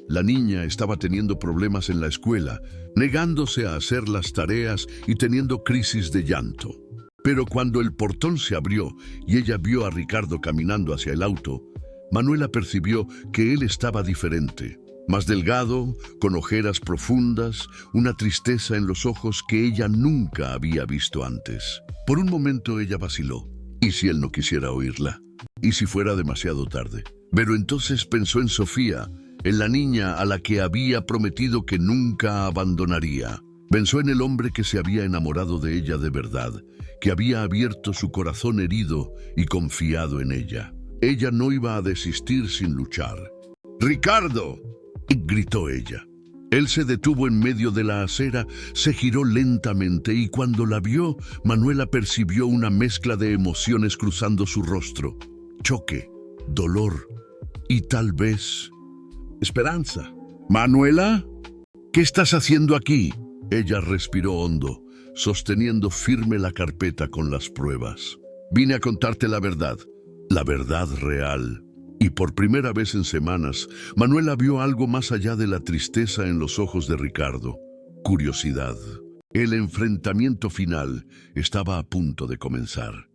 La niña estaba teniendo problemas en la escuela, negándose a hacer las tareas y teniendo crisis de llanto. Pero cuando el portón se abrió y ella vio a Ricardo caminando hacia el auto, Manuela percibió que él estaba diferente. Más delgado, con ojeras profundas, una tristeza en los ojos que ella nunca había visto antes. Por un momento ella vaciló. ¿Y si él no quisiera oírla? ¿Y si fuera demasiado tarde? Pero entonces pensó en Sofía, en la niña a la que había prometido que nunca abandonaría. Pensó en el hombre que se había enamorado de ella de verdad, que había abierto su corazón herido y confiado en ella. Ella no iba a desistir sin luchar. ¡Ricardo!, gritó ella. Él se detuvo en medio de la acera, se giró lentamente y cuando la vio, Manuela percibió una mezcla de emociones cruzando su rostro. Choque, dolor y tal vez esperanza. «¿Manuela? ¿Qué estás haciendo aquí?». Ella respiró hondo, sosteniendo firme la carpeta con las pruebas. «Vine a contarte la verdad real». Y por primera vez en semanas, Manuela vio algo más allá de la tristeza en los ojos de Ricardo. Curiosidad. El enfrentamiento final estaba a punto de comenzar.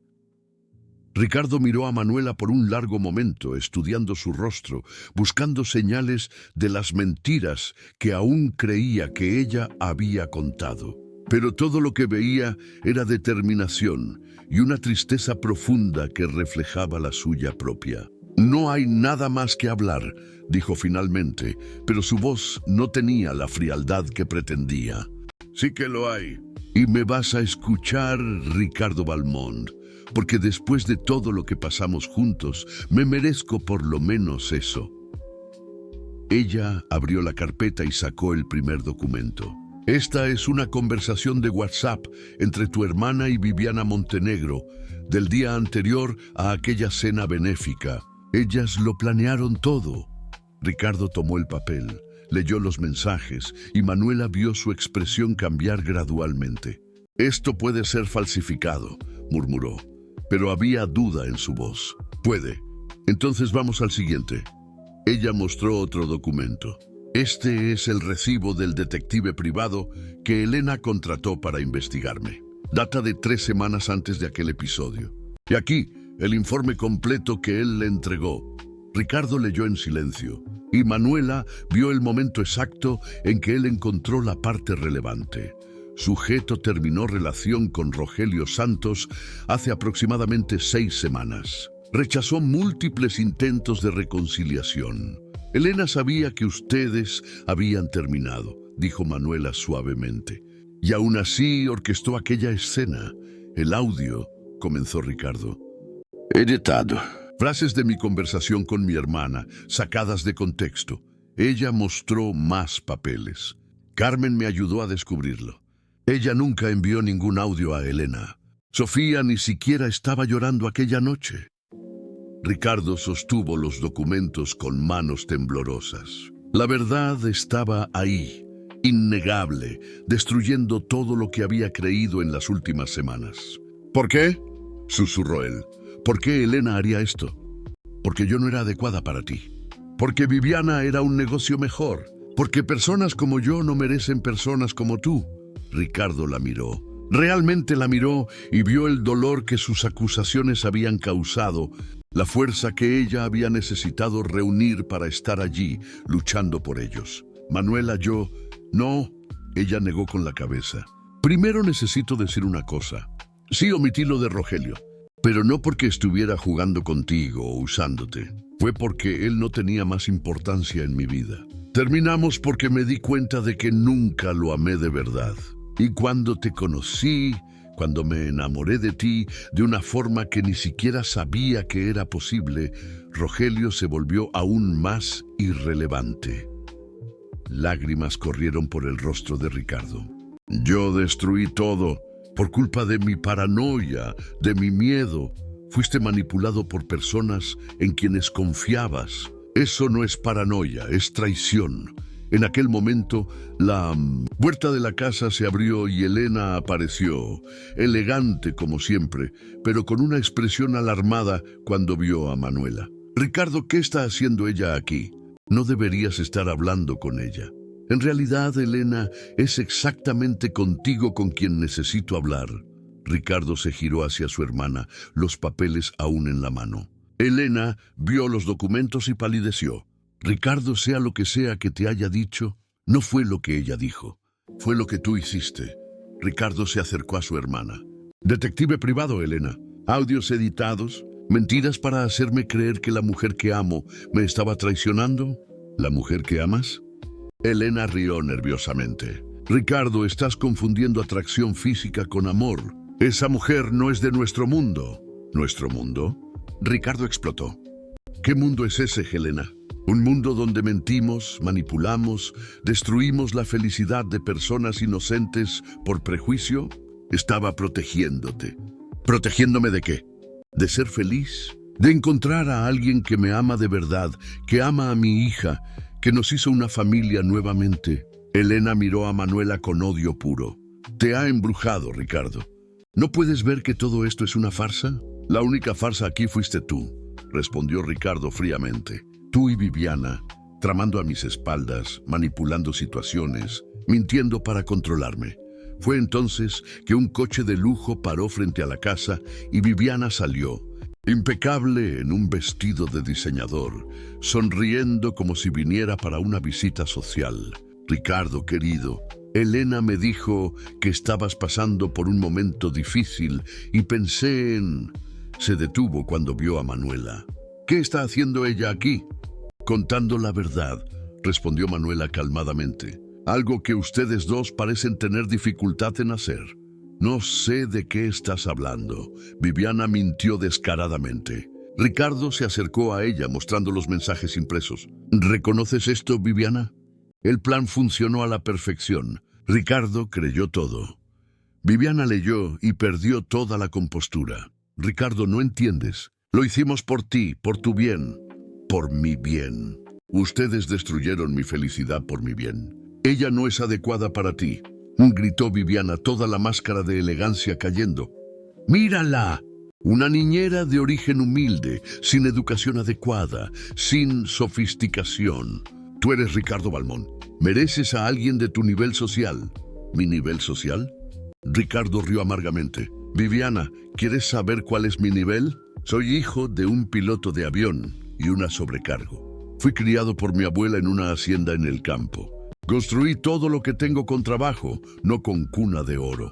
Ricardo miró a Manuela por un largo momento, estudiando su rostro, buscando señales de las mentiras que aún creía que ella había contado. Pero todo lo que veía era determinación y una tristeza profunda que reflejaba la suya propia. «No hay nada más que hablar», dijo finalmente, pero su voz no tenía la frialdad que pretendía. «Sí que lo hay. Y me vas a escuchar, Ricardo Balmont, porque después de todo lo que pasamos juntos, me merezco por lo menos eso». Ella abrió la carpeta y sacó el primer documento. «Esta es una conversación de WhatsApp entre tu hermana y Viviana Montenegro, del día anterior a aquella cena benéfica. Ellas lo planearon todo». Ricardo tomó el papel, leyó los mensajes y Manuela vio su expresión cambiar gradualmente. «Esto puede ser falsificado», murmuró, pero había duda en su voz. «Puede. Entonces vamos al siguiente». Ella mostró otro documento. «Este es el recibo del detective privado que Elena contrató para investigarme. Data de 3 semanas antes de aquel episodio. Y aquí, el informe completo que él le entregó». Ricardo leyó en silencio, y Manuela vio el momento exacto en que él encontró la parte relevante. Sujeto terminó relación con Rogelio Santos hace aproximadamente 6 semanas. Rechazó múltiples intentos de reconciliación. «Elena sabía que ustedes habían terminado», dijo Manuela suavemente. Y aún así orquestó aquella escena. El audio, comenzó Ricardo. Editado. Frases de mi conversación con mi hermana, sacadas de contexto. Ella mostró más papeles. Carmen me ayudó a descubrirlo. Ella nunca envió ningún audio a Elena. Sofía ni siquiera estaba llorando aquella noche. Ricardo sostuvo los documentos con manos temblorosas. La verdad estaba ahí, innegable, destruyendo todo lo que había creído en las últimas semanas. ¿Por qué?, susurró él. ¿Por qué Elena haría esto? Porque yo no era adecuada para ti. Porque Viviana era un negocio mejor. Porque personas como yo no merecen personas como tú. Ricardo la miró. Realmente la miró y vio el dolor que sus acusaciones habían causado, la fuerza que ella había necesitado reunir para estar allí, luchando por ellos. Manuela, no, ella negó con la cabeza. Primero necesito decir una cosa. Sí, omití lo de Rogelio, pero no porque estuviera jugando contigo o usándote. Fue porque él no tenía más importancia en mi vida. Terminamos porque me di cuenta de que nunca lo amé de verdad. Y cuando te conocí, cuando me enamoré de ti de una forma que ni siquiera sabía que era posible, Rogelio se volvió aún más irrelevante. Lágrimas corrieron por el rostro de Ricardo. Yo destruí todo por culpa de mi paranoia, de mi miedo. Fuiste manipulado por personas en quienes confiabas. Eso no es paranoia, es traición. En aquel momento, la puerta de la casa se abrió y Elena apareció, elegante como siempre, pero con una expresión alarmada cuando vio a Manuela. Ricardo, ¿qué está haciendo ella aquí? No deberías estar hablando con ella. En realidad, Elena, es exactamente contigo con quien necesito hablar. Ricardo se giró hacia su hermana, los papeles aún en la mano. Elena vio los documentos y palideció. Ricardo, sea lo que sea que te haya dicho, no fue lo que ella dijo. Fue lo que tú hiciste. Ricardo se acercó a su hermana. Detective privado, Elena. Audios editados. Mentiras para hacerme creer que la mujer que amo me estaba traicionando. ¿La mujer que amas? Elena rió nerviosamente. Ricardo, estás confundiendo atracción física con amor. Esa mujer no es de nuestro mundo. ¿Nuestro mundo? Ricardo explotó. ¿Qué mundo es ese, Helena? ¿Un mundo donde mentimos, manipulamos, destruimos la felicidad de personas inocentes por prejuicio? Estaba protegiéndote. ¿Protegiéndome de qué? ¿De ser feliz? ¿De encontrar a alguien que me ama de verdad, que ama a mi hija, que nos hizo una familia nuevamente? Elena miró a Manuela con odio puro. Te ha embrujado, Ricardo. ¿No puedes ver que todo esto es una farsa? La única farsa aquí fuiste tú, respondió Ricardo fríamente. Tú y Viviana, tramando a mis espaldas, manipulando situaciones, mintiendo para controlarme. Fue entonces que un coche de lujo paró frente a la casa y Viviana salió, impecable en un vestido de diseñador, sonriendo como si viniera para una visita social. Ricardo, querido, Elena me dijo que estabas pasando por un momento difícil y pensé en... Se detuvo cuando vio a Manuela. ¿Qué está haciendo ella aquí? Contando la verdad, respondió Manuela calmadamente. Algo que ustedes dos parecen tener dificultad en hacer. No sé de qué estás hablando. Viviana mintió descaradamente. Ricardo se acercó a ella mostrando los mensajes impresos. ¿Reconoces esto, Viviana? El plan funcionó a la perfección. Ricardo creyó todo. Viviana leyó y perdió toda la compostura. Ricardo, no entiendes. Lo hicimos por ti, por tu bien. Por mi bien. Ustedes destruyeron mi felicidad por mi bien. Ella no es adecuada para ti, gritó Viviana, toda la máscara de elegancia cayendo. ¡Mírala! Una niñera de origen humilde, sin educación adecuada, sin sofisticación. Tú eres Ricardo Balmón. Mereces a alguien de tu nivel social. ¿Mi nivel social? Ricardo rió amargamente. Viviana, ¿quieres saber cuál es mi nivel? Soy hijo de un piloto de avión y una sobrecargo. Fui criado por mi abuela en una hacienda en el campo. Construí todo lo que tengo con trabajo, no con cuna de oro.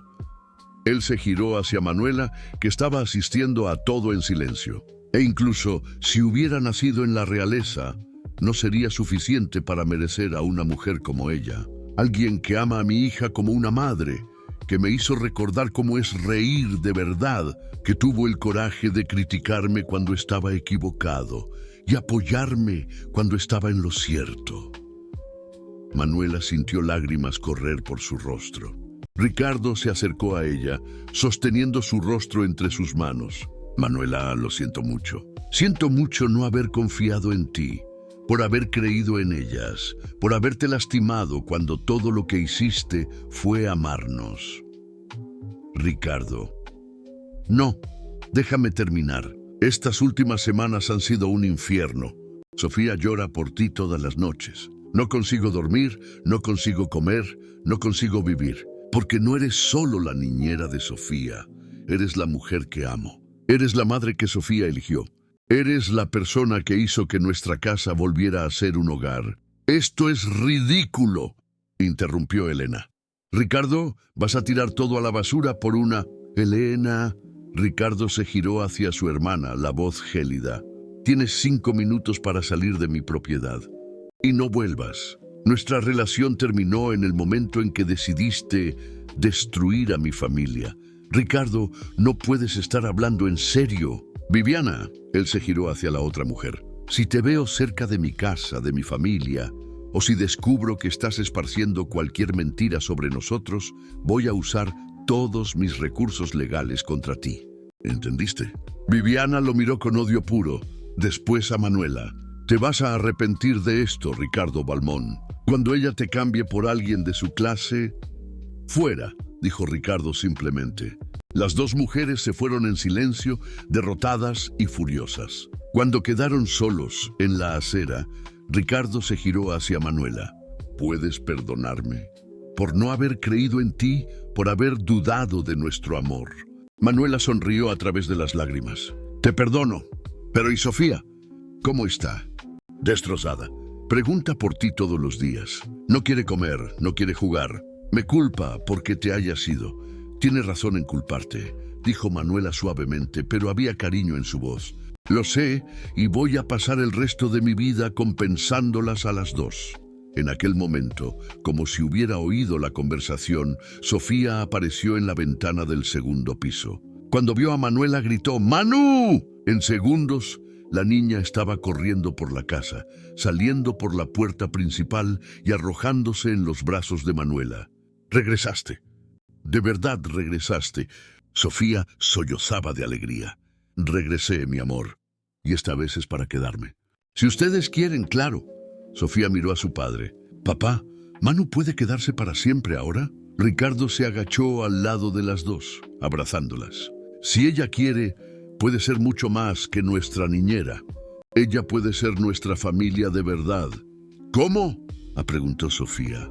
Él se giró hacia Manuela, que estaba asistiendo a todo en silencio. E incluso si hubiera nacido en la realeza, no sería suficiente para merecer a una mujer como ella. Alguien que ama a mi hija como una madre, que me hizo recordar cómo es reír de verdad, que tuvo el coraje de criticarme cuando estaba equivocado y apoyarme cuando estaba en lo cierto. Manuela sintió lágrimas correr por su rostro. Ricardo se acercó a ella, sosteniendo su rostro entre sus manos. Manuela, lo siento mucho. Siento mucho no haber confiado en ti, por haber creído en ellas, por haberte lastimado cuando todo lo que hiciste fue amarnos. Ricardo. No, déjame terminar. Estas últimas semanas han sido un infierno. Sofía llora por ti todas las noches. No consigo dormir, no consigo comer, no consigo vivir. Porque no eres solo la niñera de Sofía, eres la mujer que amo. Eres la madre que Sofía eligió. Eres la persona que hizo que nuestra casa volviera a ser un hogar. Esto es ridículo, interrumpió Elena. Ricardo, vas a tirar todo a la basura por una... Elena... Ricardo se giró hacia su hermana, la voz gélida. Tienes 5 minutos para salir de mi propiedad. Y no vuelvas. Nuestra relación terminó en el momento en que decidiste destruir a mi familia. Ricardo, no puedes estar hablando en serio. Viviana, él se giró hacia la otra mujer. Si te veo cerca de mi casa, de mi familia, o si descubro que estás esparciendo cualquier mentira sobre nosotros, voy a usar todos mis recursos legales contra ti. ¿Entendiste? Viviana lo miró con odio puro, después a Manuela. Te vas a arrepentir de esto, Ricardo Balmón. Cuando ella te cambie por alguien de su clase... Fuera, dijo Ricardo simplemente. Las dos mujeres se fueron en silencio, derrotadas y furiosas. Cuando quedaron solos en la acera, Ricardo se giró hacia Manuela. ¿Puedes perdonarme? Por no haber creído en ti, por haber dudado de nuestro amor. Manuela sonrió a través de las lágrimas. Te perdono. Pero ¿y Sofía? ¿Cómo está? Destrozada. Pregunta por ti todos los días. No quiere comer, no quiere jugar. Me culpa porque te hayas ido. Tienes razón en culparte, dijo Manuela suavemente, pero había cariño en su voz. Lo sé y voy a pasar el resto de mi vida compensándolas a las dos. En aquel momento, como si hubiera oído la conversación, Sofía apareció en la ventana del segundo piso. Cuando vio a Manuela gritó ¡Manu! En segundos, la niña estaba corriendo por la casa, saliendo por la puerta principal y arrojándose en los brazos de Manuela. Regresaste. De verdad regresaste. Sofía sollozaba de alegría. Regresé, mi amor. Y esta vez es para quedarme. Si ustedes quieren, claro. Sofía miró a su padre. Papá, ¿Manu puede quedarse para siempre ahora? Ricardo se agachó al lado de las dos, abrazándolas. Si ella quiere, puede ser mucho más que nuestra niñera. Ella puede ser nuestra familia de verdad. ¿Cómo? Preguntó Sofía.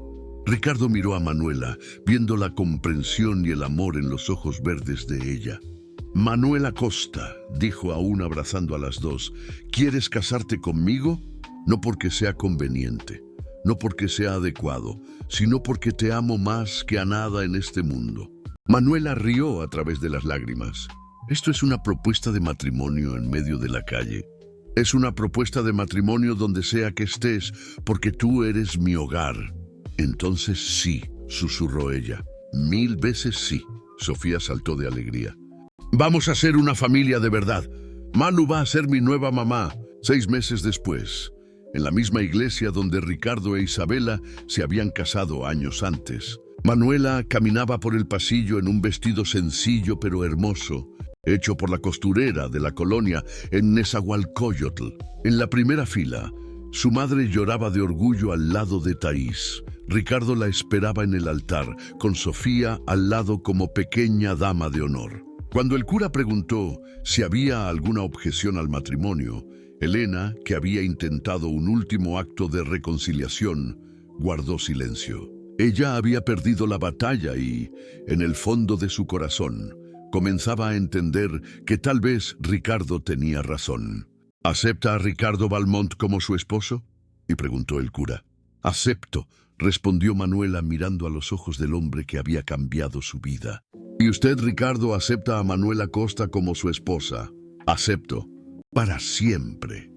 Ricardo miró a Manuela, viendo la comprensión y el amor en los ojos verdes de ella. Manuela Costa, dijo aún abrazando a las dos, ¿quieres casarte conmigo? No porque sea conveniente, no porque sea adecuado, sino porque te amo más que a nada en este mundo. Manuela rió a través de las lágrimas. Esto es una propuesta de matrimonio en medio de la calle. Es una propuesta de matrimonio donde sea que estés, porque tú eres mi hogar. Entonces sí, susurró ella. 1000 veces sí. Sofía saltó de alegría. Vamos a ser una familia de verdad. Manu va a ser mi nueva mamá. 6 meses después, en la misma iglesia donde Ricardo e Isabela se habían casado años antes. Manuela caminaba por el pasillo en un vestido sencillo pero hermoso, hecho por la costurera de la colonia en Nezahualcóyotl. En la primera fila, su madre lloraba de orgullo al lado de Thaís. Ricardo la esperaba en el altar, con Sofía al lado como pequeña dama de honor. Cuando el cura preguntó si había alguna objeción al matrimonio, Elena, que había intentado un último acto de reconciliación, guardó silencio. Ella había perdido la batalla y, en el fondo de su corazón, comenzaba a entender que tal vez Ricardo tenía razón. ¿Acepta a Ricardo Balmont como su esposo? Y preguntó el cura. Acepto, respondió Manuela mirando a los ojos del hombre que había cambiado su vida. ¿Y usted, Ricardo, acepta a Manuela Costa como su esposa? Acepto. Para siempre.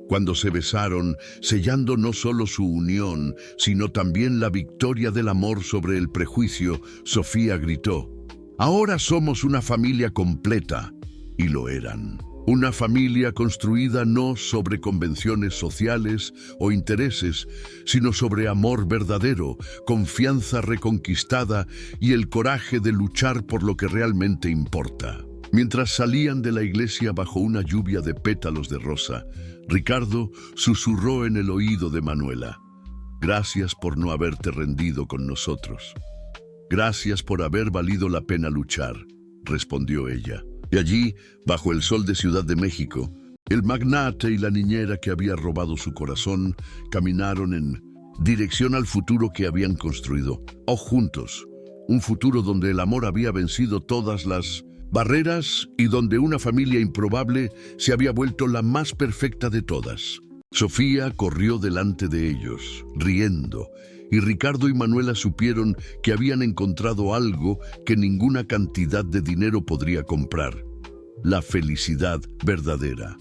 Cuando se besaron, sellando no solo su unión, sino también la victoria del amor sobre el prejuicio, Sofía gritó: «Ahora somos una familia completa». Y lo eran. Una familia construida no sobre convenciones sociales o intereses, sino sobre amor verdadero, confianza reconquistada y el coraje de luchar por lo que realmente importa. Mientras salían de la iglesia bajo una lluvia de pétalos de rosa, Ricardo susurró en el oído de Manuela: «Gracias por no haberte rendido con nosotros». «Gracias por haber valido la pena luchar», respondió ella. Y allí, bajo el sol de Ciudad de México, el magnate y la niñera que había robado su corazón caminaron en dirección al futuro que habían construido, o juntos, un futuro donde el amor había vencido todas las barreras y donde una familia improbable se había vuelto la más perfecta de todas. Sofía corrió delante de ellos, riendo, y Ricardo y Manuela supieron que habían encontrado algo que ninguna cantidad de dinero podría comprar: la felicidad verdadera.